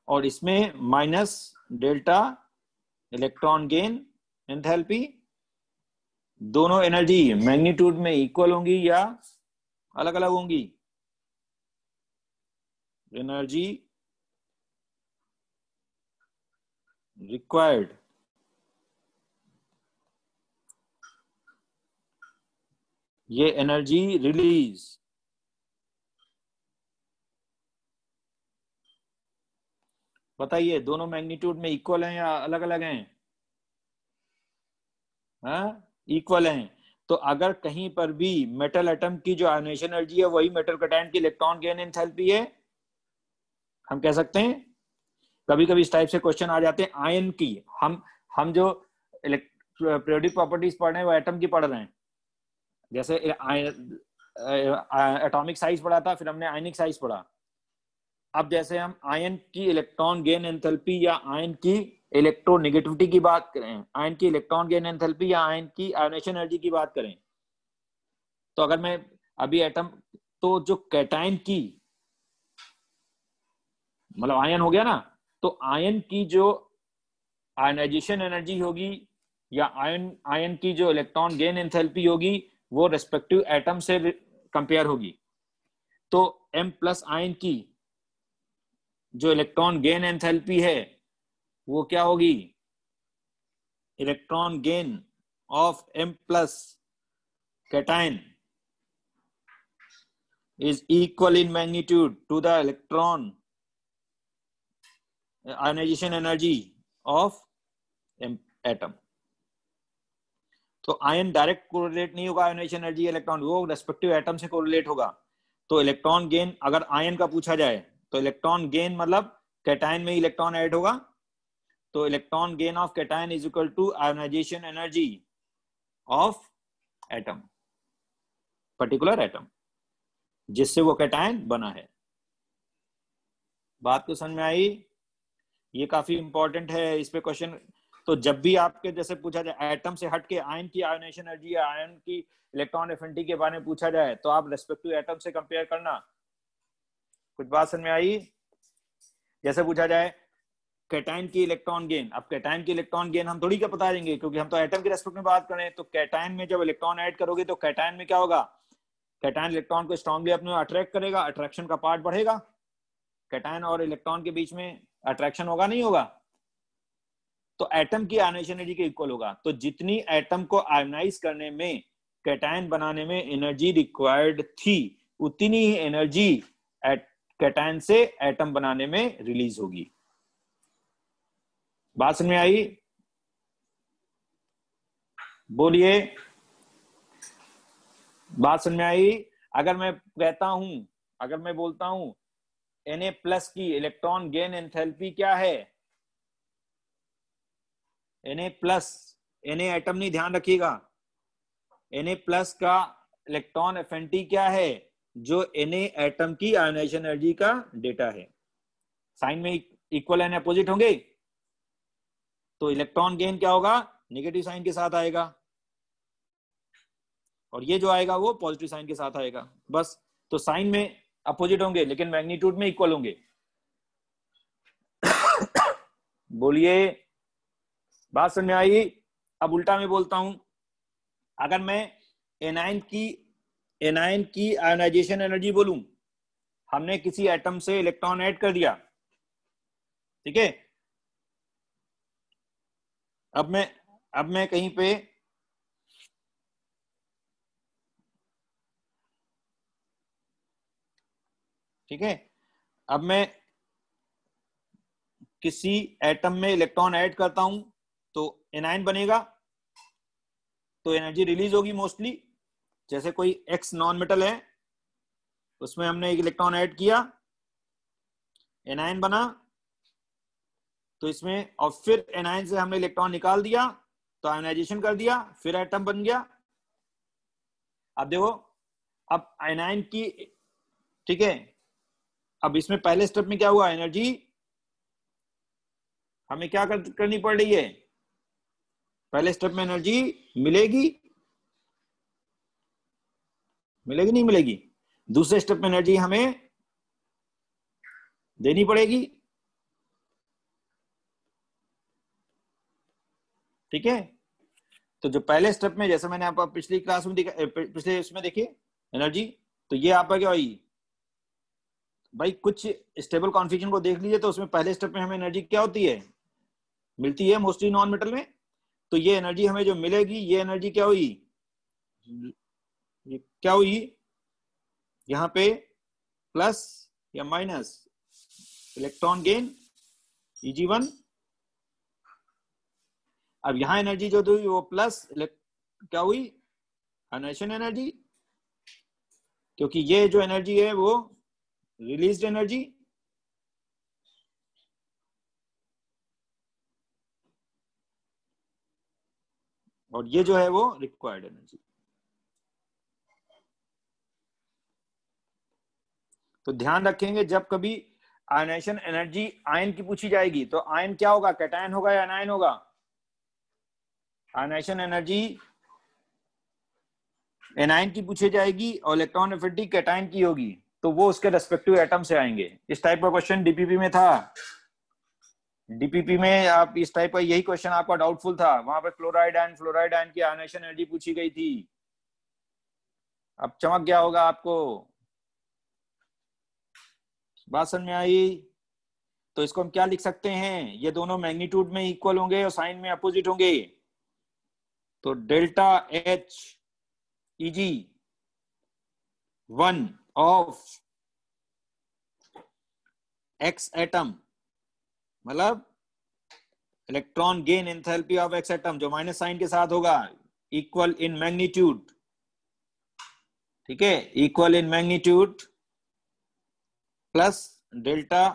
और इसमें minus delta electron gain enthalpy. दोनों एनर्जी मैग्नीट्यूड में इक्वल होंगी या अलग अलग होंगी, एनर्जी रिक्वायर्ड ये एनर्जी रिलीज, बताइए दोनों मैग्नीट्यूड में इक्वल हैं या अलग अलग हैं? हाँ, इक्वल हैं। तो अगर कहीं पर भी मेटल एटम की जो आयनाइजेशन एनर्जी है वही मेटल कैटायन की इलेक्ट्रॉन गेन एंथैल्पी है, हम कह सकते हैं। कभी कभी इस टाइप से क्वेश्चन आ जाते हैं आयन की, हम जो पीरियोडिक प्रॉपर्टीज पढ़ रहे हैं वो एटम की पढ़ रहे हैं। जैसे एटॉमिक साइज पढ़ा था, फिर हमने आयनिक साइज पढ़ा। अब जैसे हम आयन की इलेक्ट्रॉन गेन एंथैल्पी या आयन की इलेक्ट्रोनेगेटिविटी की बात करें, आयन की इलेक्ट्रॉन गेन एंथैल्पी या आयन की आयनाइजेशन एनर्जी की बात करें, तो अगर मैं अभी एटम, तो जो कैटायन की मतलब आयन हो गया ना, तो आयन की जो आयनाइजेशन एनर्जी होगी या आयन की जो इलेक्ट्रॉन गेन एंथैल्पी होगी वो रेस्पेक्टिव एटम से कंपेयर होगी। तो m प्लस आयन की जो इलेक्ट्रॉन गेन एंथैल्पी है वो क्या होगी, electron gain of m plus cation is equal in magnitude to the electron ionization energy of atom। तो आयन डायरेक्ट कोरिलेट नहीं होगा आयनाइजेशन एनर्जी इलेक्ट्रॉन, वो रेस्पेक्टिव एटम से कोरिलेट होगा। तो इलेक्ट्रॉन गेन अगर आयन का पूछा जाए तो इलेक्ट्रॉन गेन मतलब कैटायन में इलेक्ट्रॉन ऐड होगा, तो electron gain of cation is equal to ionization energy of atom, particular atom जिससे वो कैटायन बना है। बात तो समझ में आई? ये काफी इंपॉर्टेंट है, इस पे क्वेश्चन। तो जब भी आपके जैसे पूछा जाए एटम से हट के आयन की आयनाइजेशन एनर्जी या आयन की इलेक्ट्रॉन एफिनिटी के बारे में पूछा जाए तो आप रेस्पेक्टिव एटम से कंपेयर करना। कुछ बात समझ में आई? जैसे पूछा जाए कैटायन की इलेक्ट्रॉन गेन, अब कैटायन की इलेक्ट्रॉन गेन हम थोड़ी क्या बता देंगे क्योंकि हम तो एटम के रेस्पेक्ट में बात करें। तो कैटायन में जब इलेक्ट्रॉन ऐड करोगे तो कैटायन में क्या होगा, कैटायन इलेक्ट्रॉन को स्ट्रांगली अपने अट्रैक्ट करेगा, अट्रैक्शन का पार्ट बढ़ेगा। कैटायन और इलेक्ट्रॉन के बीच में अट्रैक्शन होगा नहीं होगा, तो एटम की आयनाइजेशन एनर्जी के इक्वल होगा। तो जितनी एटम को आयनाइज करने में कैटायन बनाने में एनर्जी रिक्वायर्ड थी उतनी ही एनर्जी कैटायन से एटम बनाने में रिलीज होगी। बात समझ में आई? बोलिए, बात समझ में आई? अगर मैं कहता हूं, अगर मैं बोलता हूं Na प्लस की इलेक्ट्रॉन गेन एंथैल्पी क्या है, Na प्लस, Na एटम नहीं, ध्यान रखिएगा, Na प्लस का इलेक्ट्रॉन एफिनिटी क्या है, जो Na एटम की आयनाइजेशन एनर्जी का डेटा है। साइन में इक्वल एंड अपोजिट होंगे, तो इलेक्ट्रॉन गेन क्या होगा, नेगेटिव साइन के साथ आएगा, और ये जो आएगा वो पॉजिटिव साइन के साथ आएगा। बस, तो साइन में अपोजिट होंगे लेकिन मैग्नीट्यूड में इक्वल होंगे। बोलिए, बात समझ में आई? अब उल्टा मैं बोलता हूं, अगर मैं एनायन की आयनाइजेशन एनर्जी बोलूं, हमने किसी एटम से इलेक्ट्रॉन ऐड कर दिया, ठीक है। अब मैं कहीं पे ठीक है, अब मैं किसी एटम में इलेक्ट्रॉन ऐड करता हूं तो एनायन बनेगा, तो एनर्जी रिलीज होगी मोस्टली। जैसे कोई एक्स नॉन मेटल है, उसमें हमने एक इलेक्ट्रॉन ऐड किया, एनायन बना, तो इसमें और फिर एनायन से हमने इलेक्ट्रॉन निकाल दिया, तो आयनाइजेशन कर दिया, फिर एटम बन गया। अब देखो, अब आयनाइन की, ठीक है, अब इसमें पहले स्टेप में क्या हुआ, एनर्जी हमें क्या करनी पड़ रही है, पहले स्टेप में एनर्जी मिलेगी, मिलेगी नहीं मिलेगी, दूसरे स्टेप में एनर्जी हमें देनी पड़ेगी, ठीक है। तो जो पहले स्टेप में, जैसे मैंने आपको पिछली क्लास में दिखा, पिछले इसमें देखिए एनर्जी, तो ये आपका क्या हुई भाई, कुछ स्टेबल कॉन्फिगरेशन को देख लीजिए, तो उसमें पहले स्टेप में हमें एनर्जी क्या होती है, मिलती है मोस्टली नॉन मेटल में। तो ये एनर्जी हमें जो मिलेगी, ये एनर्जी क्या हुई, ये क्या हुई, यहाँ पे प्लस या माइनस इलेक्ट्रॉन गेन Eg1। अब यहां एनर्जी जो थी वो प्लस क्या हुई, आयनाइजेशन एनर्जी, क्योंकि ये जो एनर्जी है वो रिलीज्ड एनर्जी, और ये जो है वो रिक्वायर्ड एनर्जी। तो ध्यान रखेंगे, जब कभी आयनाइजेशन एनर्जी आयन की पूछी जाएगी, तो आयन क्या होगा, कैटायन होगा या एनायन होगा। आयनाइजेशन एनर्जी एनायन की पूछी जाएगी और इलेक्ट्रॉन एफिनिटी कैटायन की होगी, तो वो उसके रेस्पेक्टिव एटम से आएंगे। इस टाइप का क्वेश्चन डीपीपी में था, डीपीपी में आप इस टाइप का यही क्वेश्चन आपका डाउटफुल था, वहां पे फ्लोराइड आयन की आयनाइजेशन एनर्जी पूछी गई थी। अब चमक गया होगा आपको, बात समझ में आई। तो इसको हम क्या लिख सकते हैं, ये दोनों मैग्नीट्यूड में इक्वल होंगे और साइन में अपोजिट होंगे, तो delta H Eg 1 of X atom, मतलब electron gain enthalpy of X atom, जो माइनस साइन के साथ होगा, इक्वल इन मैग्नीट्यूड, ठीक है, equal in magnitude plus delta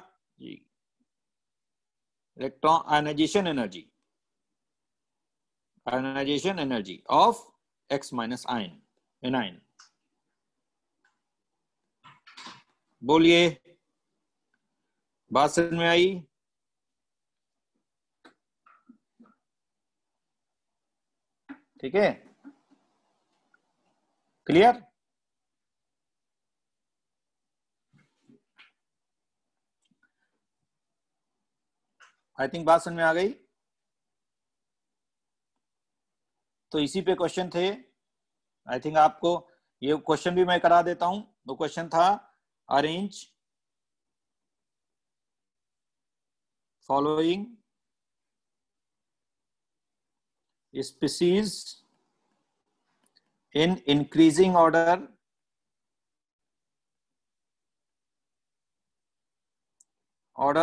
electron ionisation energy of X minus ion anion. बोलिए, बात समझ में आई। ठीक है, क्लियर। आई थिंक बात समझ में आ गई। तो इसी पे क्वेश्चन थे, आई थिंक आपको ये क्वेश्चन भी मैं करा देता हूं। तो क्वेश्चन था, arrange following species in increasing order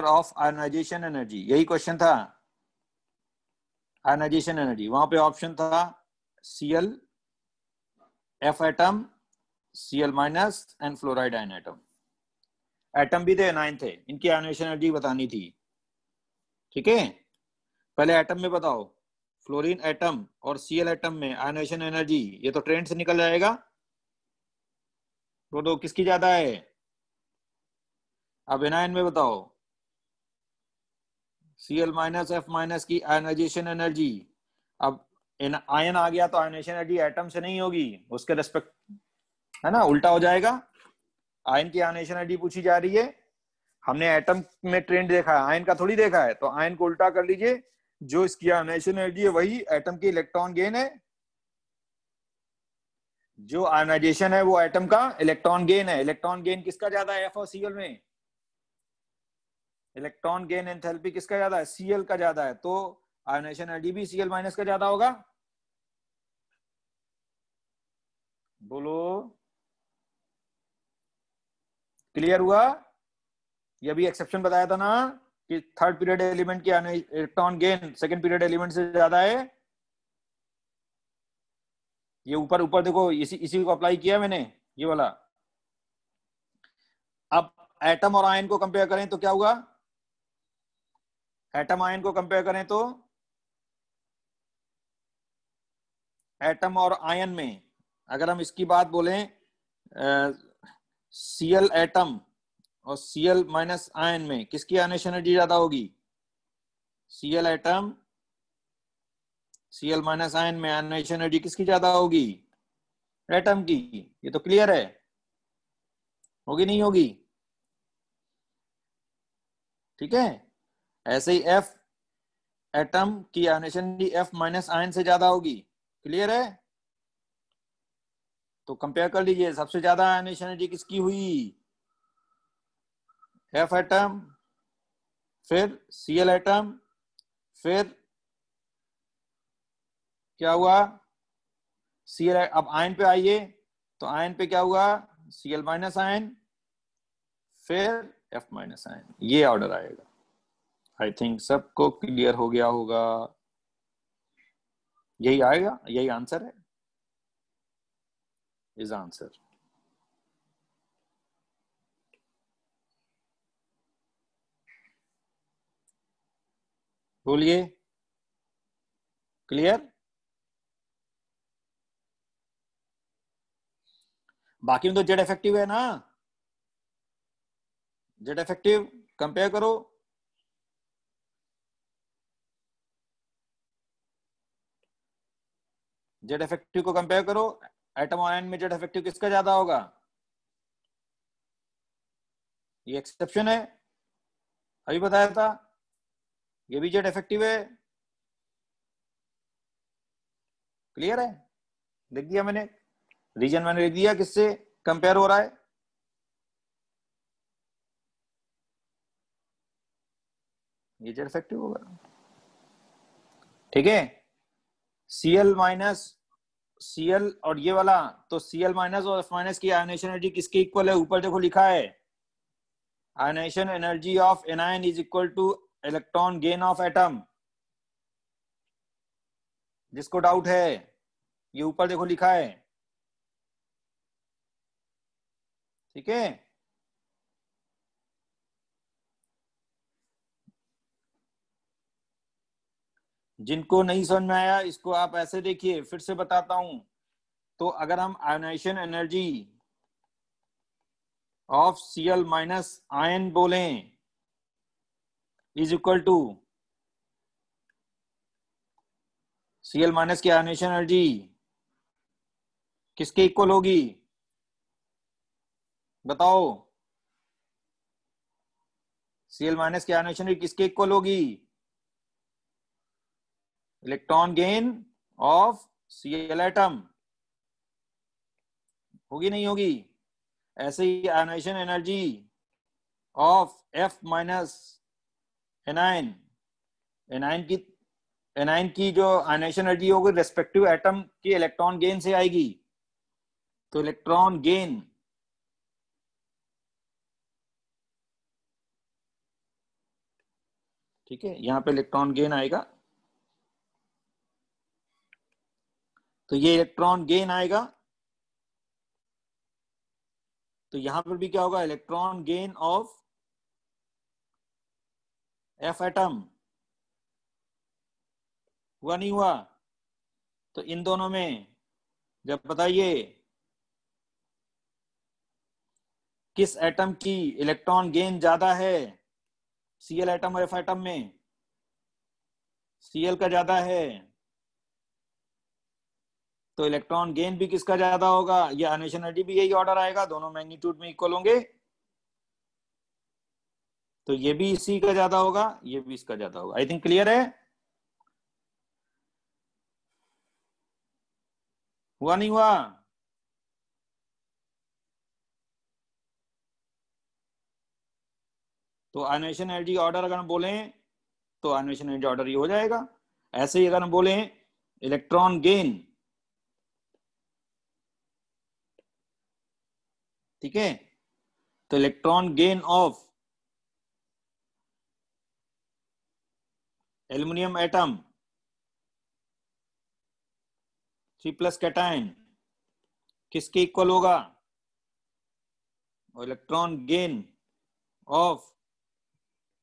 of ionization energy, यही क्वेश्चन था, आयनाइजेशन एनर्जी। वहां पे ऑप्शन था Cl, F atom, Cl minus and fluoride ion atom. Atom भी थे, एनायन थे, इनकी आयनाइजेशन एनर्जी बतानी थी, ठीक है। पहले एटम में बताओ, फ्लोरीन एटम और Cl एटम में आयनाइजेशन एनर्जी, ये तो ट्रेंड से निकल जाएगा, तो किसकी ज्यादा है। अब एनायन में बताओ, Cl माइनस F माइनस की आयनाइजेशन एनर्जी। अब आयन आ गया तो आयनाइजेशन एनर्जी एटम से नहीं होगी, उसके रेस्पेक्ट, है ना, उल्टा हो जाएगा। आयन की आयनाइजेशन एनर्जी पूछी जा रही है, हमने एटम में ट्रेंड देखा है, आयन का थोड़ी देखा है, तो आयन को उल्टा कर लीजिए, जो इसकी आयनाइजेशन एनर्जी है वही एटम की इलेक्ट्रॉन गेन है, जो आयनाइजेशन है वो एटम का इलेक्ट्रॉन गेन है। इलेक्ट्रॉन गेन किसका ज्यादा है, एफ और Cl में, इलेक्ट्रॉन गेन एंथैल्पी किसका ज्यादा है, Cl का ज्यादा है, तो आयनाइजेशन एनर्जी भी Cl माइनस का ज्यादा होगा। बोलो, क्लियर हुआ। ये भी एक्सेप्शन बताया था ना कि थर्ड पीरियड एलिमेंट की electron gain second period element से ज्यादा है। ये ऊपर ऊपर देखो, इसी को अप्लाई किया मैंने, ये वाला। अब एटम और आयन को कंपेयर करें तो क्या हुआ, एटम आयन को कंपेयर करें तो एटम और आयन में, अगर हम इसकी बात बोलें, Cl एटम और Cl माइनस आयन में किसकी आयनेशन एनर्जी ज्यादा होगी? Cl atom Cl minus ion में आयनेशन एनर्जी किसकी ज्यादा होगी? एटम की। ये तो क्लियर है, होगी नहीं होगी? ठीक है। ऐसे ही F एटम की ionisation energy F minus ion से ज्यादा होगी। क्लियर है? तो कंपेयर कर लीजिए, सबसे ज्यादा आयनेशन एनर्जी किसकी हुई? F एटम, फिर Cl एटम, फिर क्या हुआ? Cl। अब आयन पे आइए, तो आयन पे क्या हुआ? Cl माइनस आयन, फिर F माइनस आयन, ये ऑर्डर आएगा। आई थिंक सबको क्लियर हो गया होगा। यही आएगा, यही आंसर है, इज आंसर। बोलिए, क्लियर? बाकी में तो जेड इफेक्टिव है ना, जेड इफेक्टिव कंपेयर करो। जेड इफेक्टिव को कंपेयर करो, एटम और आयन में जेड इफेक्टिव किसका ज्यादा होगा? ये एक्सेप्शन है, अभी बताया था। ये भी जेड इफेक्टिव है। क्लियर है? लिख दिया मैंने, रीजन मैंने लिख दिया किससे कंपेयर हो रहा है। ये जेड इफेक्टिव होगा। ठीक है। Cl माइनस Cl और ये वाला, तो Cl माइनस और F माइनस की आयनेशन एनर्जी किसके इक्वल है? ऊपर देखो लिखा है, ionisation energy of anion is equal two electron gain of atom. जिसको डाउट है, ये ऊपर देखो लिखा है। ठीक है। जिनको नहीं समझ में आया, इसको आप ऐसे देखिए, फिर से बताता हूं। तो अगर हम ionisation energy of Cl minus ion बोलें is equal to Cl minus की आयनेशन एनर्जी किसके इक्वल होगी? बताओ, Cl माइनस की आयनेशन एनर्जी किसके इक्वल होगी? Electron gain of Cl atom. होगी नहीं होगी? ऐसे ही ionisation energy of F minus anion, anion की जो आयनेशन एनर्जी होगी रेस्पेक्टिव एटम की इलेक्ट्रॉन गेन से आएगी। तो इलेक्ट्रॉन गेन, ठीक है, यहां पे इलेक्ट्रॉन गेन आएगा, तो ये इलेक्ट्रॉन गेन आएगा। तो यहां पर भी क्या होगा? Electron gain of F atom. हुआ नहीं हुआ? तो इन दोनों में जब बताइए किस एटम की इलेक्ट्रॉन गेन ज्यादा है? Cl एटम और F एटम में Cl का ज्यादा है, तो इलेक्ट्रॉन गेन भी किसका ज्यादा होगा? ये आयनेशन एनर्जी भी यही ऑर्डर आएगा, दोनों मैग्नीट्यूड में इक्वल होंगे। तो ये भी इसी का ज्यादा होगा, ये भी इसका ज्यादा होगा। आई थिंक क्लियर है? हुआ नहीं हुआ? तो आयनेशन एनर्जी ऑर्डर अगर हम बोलें, तो आयनेशन एनर्जी ऑर्डर ये हो जाएगा। ऐसे ही अगर हम बोलें इलेक्ट्रॉन गेन, ठीक है, तो electron gain of aluminium atom 3+ cation किसके इक्वल होगा? और electron gain of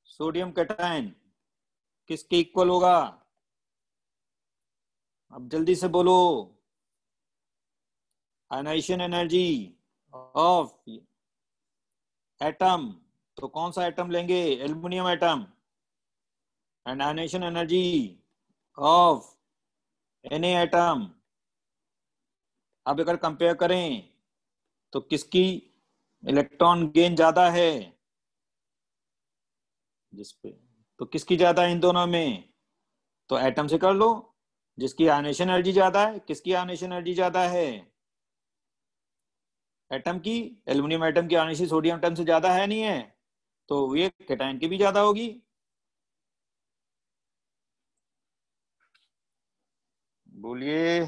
sodium cation किसके इक्वल होगा? अब जल्दी से बोलो। आयनाइजेशन एनर्जी ऑफ एटम, तो कौन सा एटम लेंगे? Aluminium atom. And ionization energy of Na atom. अब अगर कंपेयर करें तो किसकी इलेक्ट्रॉन गेन ज्यादा है? जिसपे तो किसकी ज्यादा है इन दोनों में? तो एटम से कर लो, जिसकी आयनाइजेशन एनर्जी ज्यादा है। किसकी आयनाइजेशन एनर्जी ज्यादा है? एटम की। एल्युमिनियम एटम की आयनाइजेशन सोडियम एटम से ज्यादा है, नहीं है? तो ये कैटायन की भी ज्यादा होगी। बोलिए।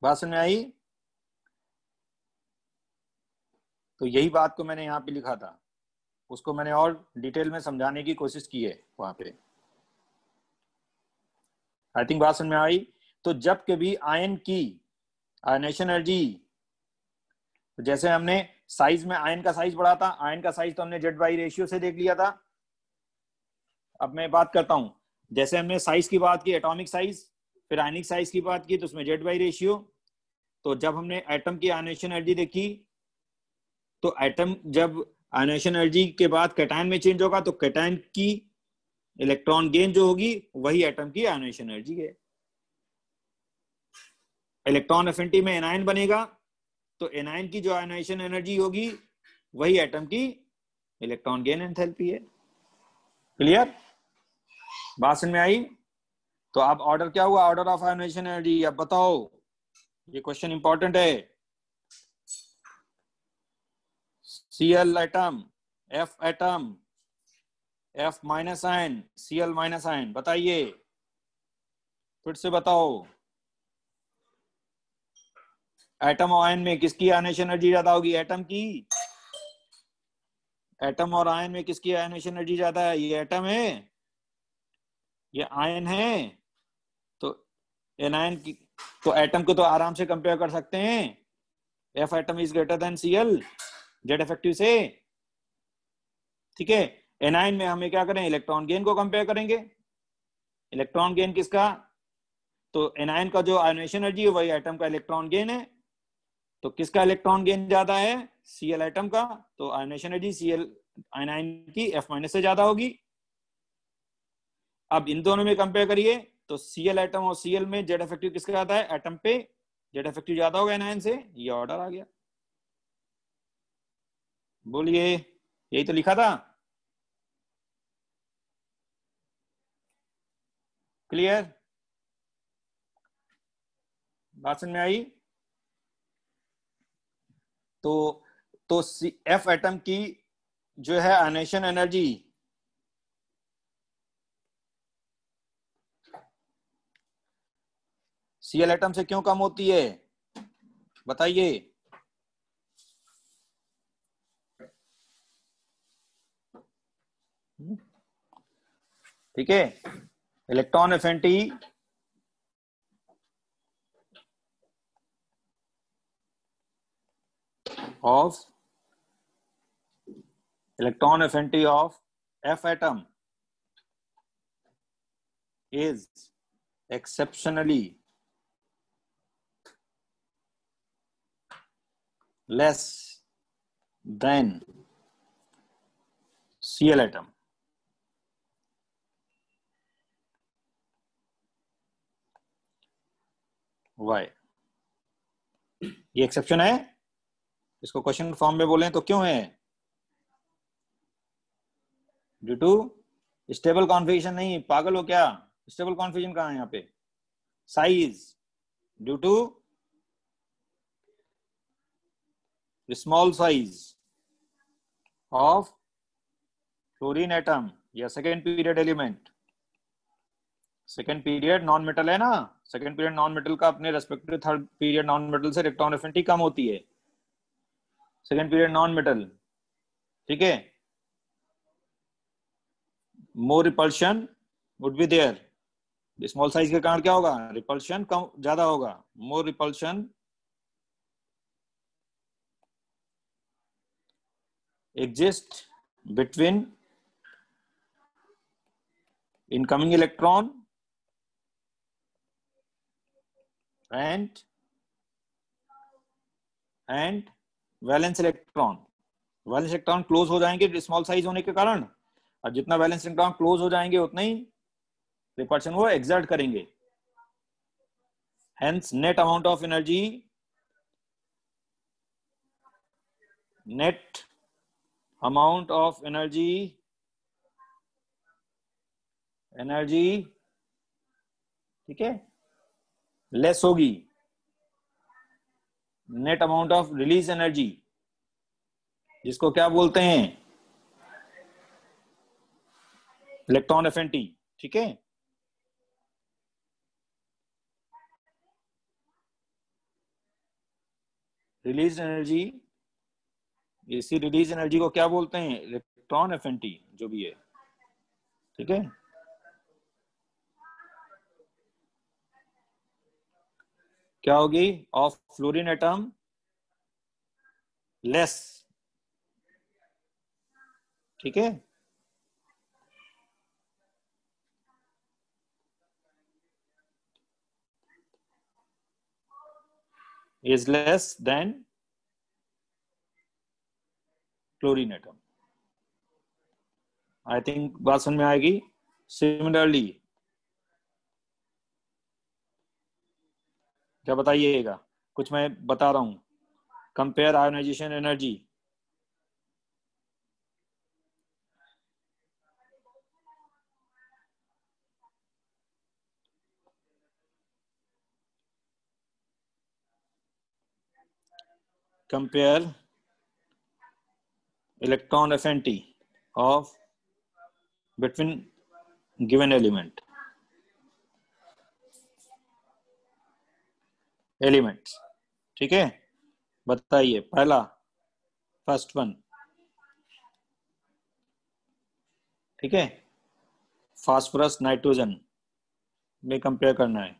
बात समझ में आई? तो यही बात को मैंने यहाँ पे लिखा था, उसको मैंने और डिटेल में समझाने की कोशिश की है वहां पे। आई थिंक बात समझ में आई। तो जब कभी आयन की आयनाइजेशन एनर्जी, तो जैसे हमने साइज में आयन का साइज बढ़ा था, आयन का साइज तो हमने जेड वाई रेशियो से देख लिया था। अब मैं बात करता हूं, जैसे हमने साइज की बात की, एटॉमिक साइज, फिर आयनिक साइज की बात की, तो उसमें जेड वाई रेशियो। तो जब हमने एटम की आयनाइजेशन एनर्जी देखी, तो एटम जब आयनाइजेशन एनर्जी के बाद कैटायन में चेंज होगा, तो कैटायन की इलेक्ट्रॉन गेन जो होगी वही एटम की आयनाइजेशन एनर्जी है। इलेक्ट्रॉन एफिनिटी में एनायन बनेगा, तो एनायन की जो आयनाइजेशन एनर्जी होगी वही एटम की इलेक्ट्रॉन गेन एंथैल्पी है। क्लियर? बात समझ में आई? तो अब ऑर्डर क्या हुआ? Order of ionization energy. अब बताओ, ये क्वेश्चन इंपॉर्टेंट है। Cl atom, F atom, F minus ion, Cl minus ion. बताइए, फिर से बताओ, एटम और आयन में किसकी आयनाइजेशन एनर्जी ज्यादा होगी? एटम की। एटम और आयन में किसकी आयनाइजेशन एनर्जी ज्यादा है? ये एटम है, ये आयन है। तो एनायन की, तो एटम को तो आराम से कंपेयर कर सकते हैं, F atom is greater than Cl Z effective से। ठीक है, एनायन में हमें क्या करें? इलेक्ट्रॉन गेन को कंपेयर करेंगे। इलेक्ट्रॉन गेन किसका? तो एनायन का जो आयनाइजेशन एनर्जी है वही एटम का इलेक्ट्रॉन गेन है। तो किसका इलेक्ट्रॉन गेन ज्यादा है? Cl एटम का। तो आयनाइजेशन एनर्जी Cl आयनाइन की F माइनस से ज्यादा होगी। अब इन दोनों में कंपेयर करिए, तो Cl एटम और Cl में जेड इफेक्टिव किसका ज्यादा है? एटम पे जेड इफेक्टिव ज्यादा होगा एनायन से। ये ऑर्डर आ गया। बोलिए, यही तो लिखा था। क्लियर? बात समझ में आई? तो F एटम की जो है आयनाइजेशन एनर्जी, Cl एटम से क्यों कम होती है? बताइए। ठीक है, electron affinity of electron affinity of F atom is exceptionally less than Cl atom. Why? ये एक्सेप्शन है, इसको क्वेश्चन फॉर्म में बोलें तो क्यों है? Due to stable configuration. नहीं, पागल हो क्या? स्टेबल कॉन्फिगरेशन कहां है यहाँ पे? Size, due to small size of fluorine atom या second period element. Second period non metal है ना, सेकेंड पीरियड नॉन मेटल का अपने respective third period non metal से इलेक्ट्रॉन एफिनिटी कम होती है। सेकेंड पीरियड नॉन मेटल, ठीक है, more repulsion would be there. Small size के कारण क्या होगा? रिपल्शन कम ज्यादा होगा। More repulsion exist between incoming electron and valence electron. Valence electron close हो जाएंगे स्मॉल साइज होने के कारण, और जितना वैलेंस इलेक्ट्रॉन क्लोज हो जाएंगे उतना ही रिपल्शन वो एक्सर्ट करेंगे। Hence net amount of energy, net amount of energy ठीक है, लेस होगी net amount of release energy, जिसको क्या बोलते हैं, इलेक्ट्रॉन एफिनिटी। ठीक है, रिलीज एनर्जी, इसी रिलीज एनर्जी को क्या बोलते हैं, इलेक्ट्रॉन एफिनिटी, जो भी है। ठीक है, क्या होगी, ऑफ फ्लोरीन एटम लेस। ठीक है, is less than chlorine atom. I think बात समझ में आएगी। सिमिलरली क्या बताइएगा, कुछ मैं बता रहा हूं, compare ionization energy, compare electron affinity of between given elements. ठीक है, बताइए पहला, फर्स्ट वन। ठीक है, फास्फोरस नाइट्रोजन में कंपेयर करना है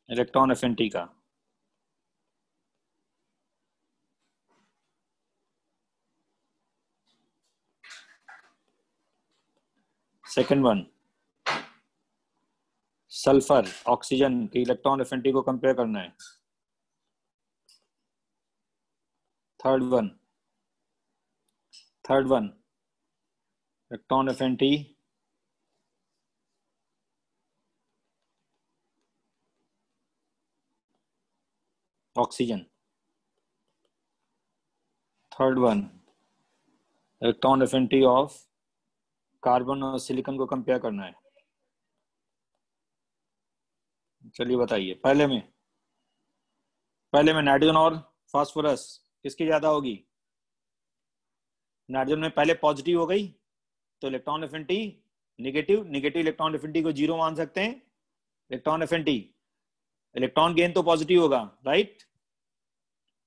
इलेक्ट्रॉन एफिनिटी का। सेकंड वन, सल्फर ऑक्सीजन की इलेक्ट्रॉन एफिनिटी को कंपेयर करना है। Third one electron affinity oxygen. Third one electron affinity of carbon और सिलिकॉन को कंपेयर करना है। चलिए बताइए, पहले में नाइट्रोजन और फास्फोरस किसकी ज्यादा होगी, नाइट्रोजन में पहले पॉजिटिव हो गई तो electron affinity negative electron affinity को जीरो मान सकते हैं। इलेक्ट्रॉन एफिनिटी, इलेक्ट्रॉन गेन तो पॉजिटिव होगा, राइट,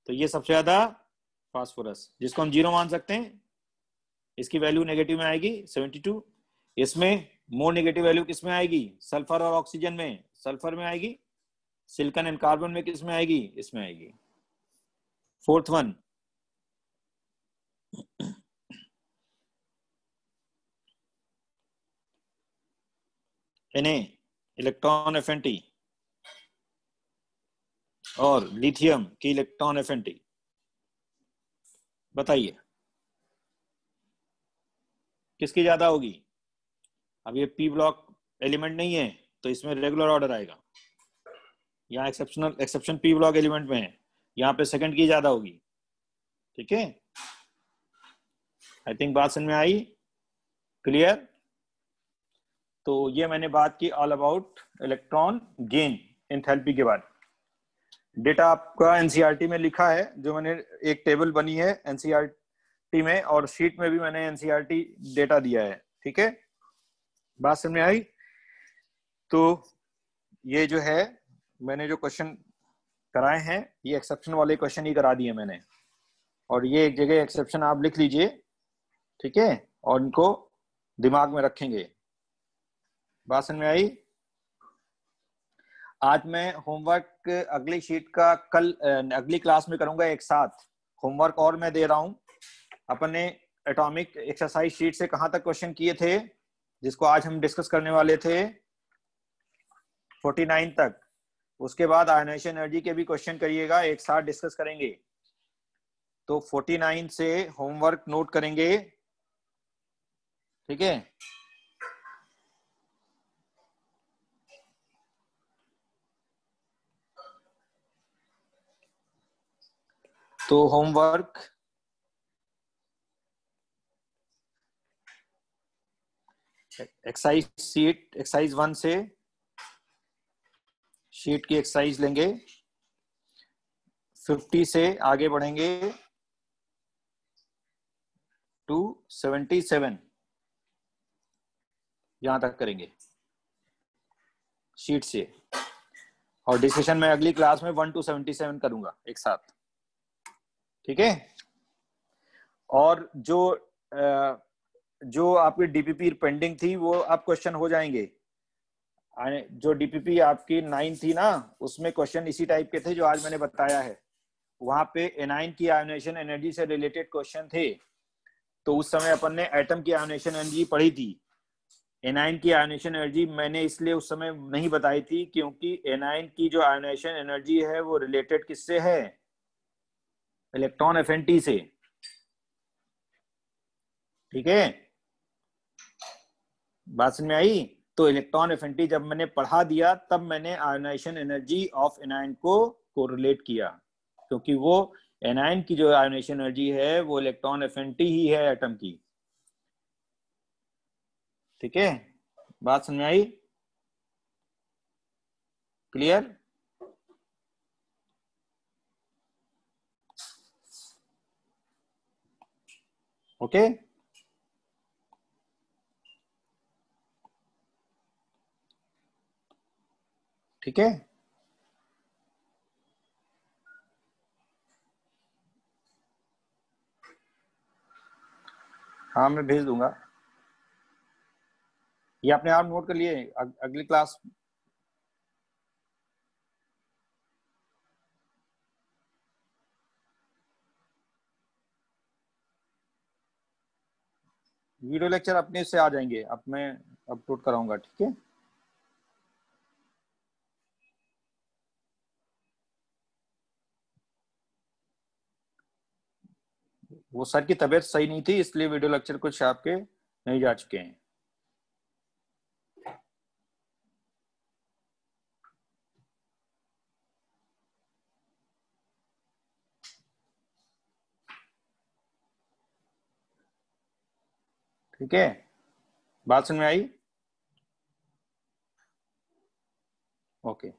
तो ये सबसे ज्यादा फास्फोरस, जिसको हम जीरो मान सकते हैं, इसकी वैल्यू नेगेटिव में आएगी 72। इसमें मोर नेगेटिव वैल्यू किस में आएगी, सल्फर और ऑक्सीजन में, सल्फर में आएगी। सिलिकॉन एंड कार्बन में किस में आएगी, इसमें आएगी। Fourth one, Na electron affinity और लिथियम की इलेक्ट्रॉन एफिनिटी बताइए किसकी ज्यादा होगी। अब ये पी ब्लॉक एलिमेंट नहीं है तो इसमें रेगुलर ऑर्डर आएगा, यहाँ एक्सेप्शन पी ब्लॉक एलिमेंट में है, यहाँ पे सेकंड की ज्यादा होगी। ठीक है, आई थिंक बात समझ में आई, क्लियर। तो ये मैंने बात की all about electron gain enthalpy के बारे में। डेटा आपका एनसीईआरटी में लिखा है, जो मैंने एक टेबल बनी है एनसीईआरटी में, और शीट में भी मैंने एनसीईआरटी डेटा दिया है। ठीक है, बात समझ में आई। तो ये जो है मैंने जो क्वेश्चन कराए हैं, ये एक्सेप्शन वाले क्वेश्चन ही करा दिए मैंने, और ये एक जगह एक्सेप्शन आप लिख लीजिए। ठीक है, और इनको दिमाग में रखेंगे। बात समझ में आई। आज मैं होमवर्क अगली शीट का कल अगली क्लास में करूंगा एक साथ। होमवर्क और मैं दे रहा हूं, अपन ने एटॉमिक एक्सरसाइज शीट से कहां तक क्वेश्चन किए थे, जिसको आज हम डिस्कस करने वाले थे 49 तक। उसके बाद आयनाइजेशन एनर्जी के भी क्वेश्चन करिएगा, एक साथ डिस्कस करेंगे। तो 49 से होमवर्क नोट करेंगे, ठीक है। तो होमवर्क एक्सरसाइज शीट, एक्सरसाइज 1 से शीट की एक्सरसाइज लेंगे, 50 से आगे बढ़ेंगे टू 77, यहां तक करेंगे शीट से। और डिस्कशन में अगली क्लास में 1 to 77 करूंगा एक साथ, ठीक है। और जो आपकी डीपीपी पेंडिंग थी वो अब क्वेश्चन हो जाएंगे। जो डीपीपी आपकी 9 थी ना, उसमें क्वेश्चन इसी टाइप के थे जो आज मैंने बताया है। वहां पे एनाइन की आयोनेशन एनर्जी से रिलेटेड क्वेश्चन थे। तो उस समय अपन ने एटम की आयोनेशन एनर्जी पढ़ी थी। एनाइन की आयोनेशन एनर्जी मैंने इसलिए उस समय नहीं बताई थी क्योंकि एनाइन की जो आयोनेशन एनर्जी है वो रिलेटेड किससे है, इलेक्ट्रॉन एफिनिटी से, ठीक है। बात समझ में आई। तो इलेक्ट्रॉन एफिनिटी जब मैंने पढ़ा दिया तब मैंने आयोनाइजेशन एनर्जी ऑफ एनाइन को कोरिलेट किया, क्योंकि वो एनाइन की जो आयोनाइजेशन एनर्जी है वो इलेक्ट्रॉन एफिनिटी ही है एटम की, ठीक है। बात समझ में आई, क्लियर। ओके, ठीक है। हाँ मैं भेज दूंगा, ये अपने आप नोट कर लिए। अगली क्लास वीडियो लेक्चर अपने से आ जाएंगे, अब मैं अपलोड कराऊंगा, ठीक है। वो सर की तबीयत सही नहीं थी इसलिए वीडियो लेक्चर कुछ आपके नहीं जा चुके हैं। ठीक है, बात समझ में आई। ओके।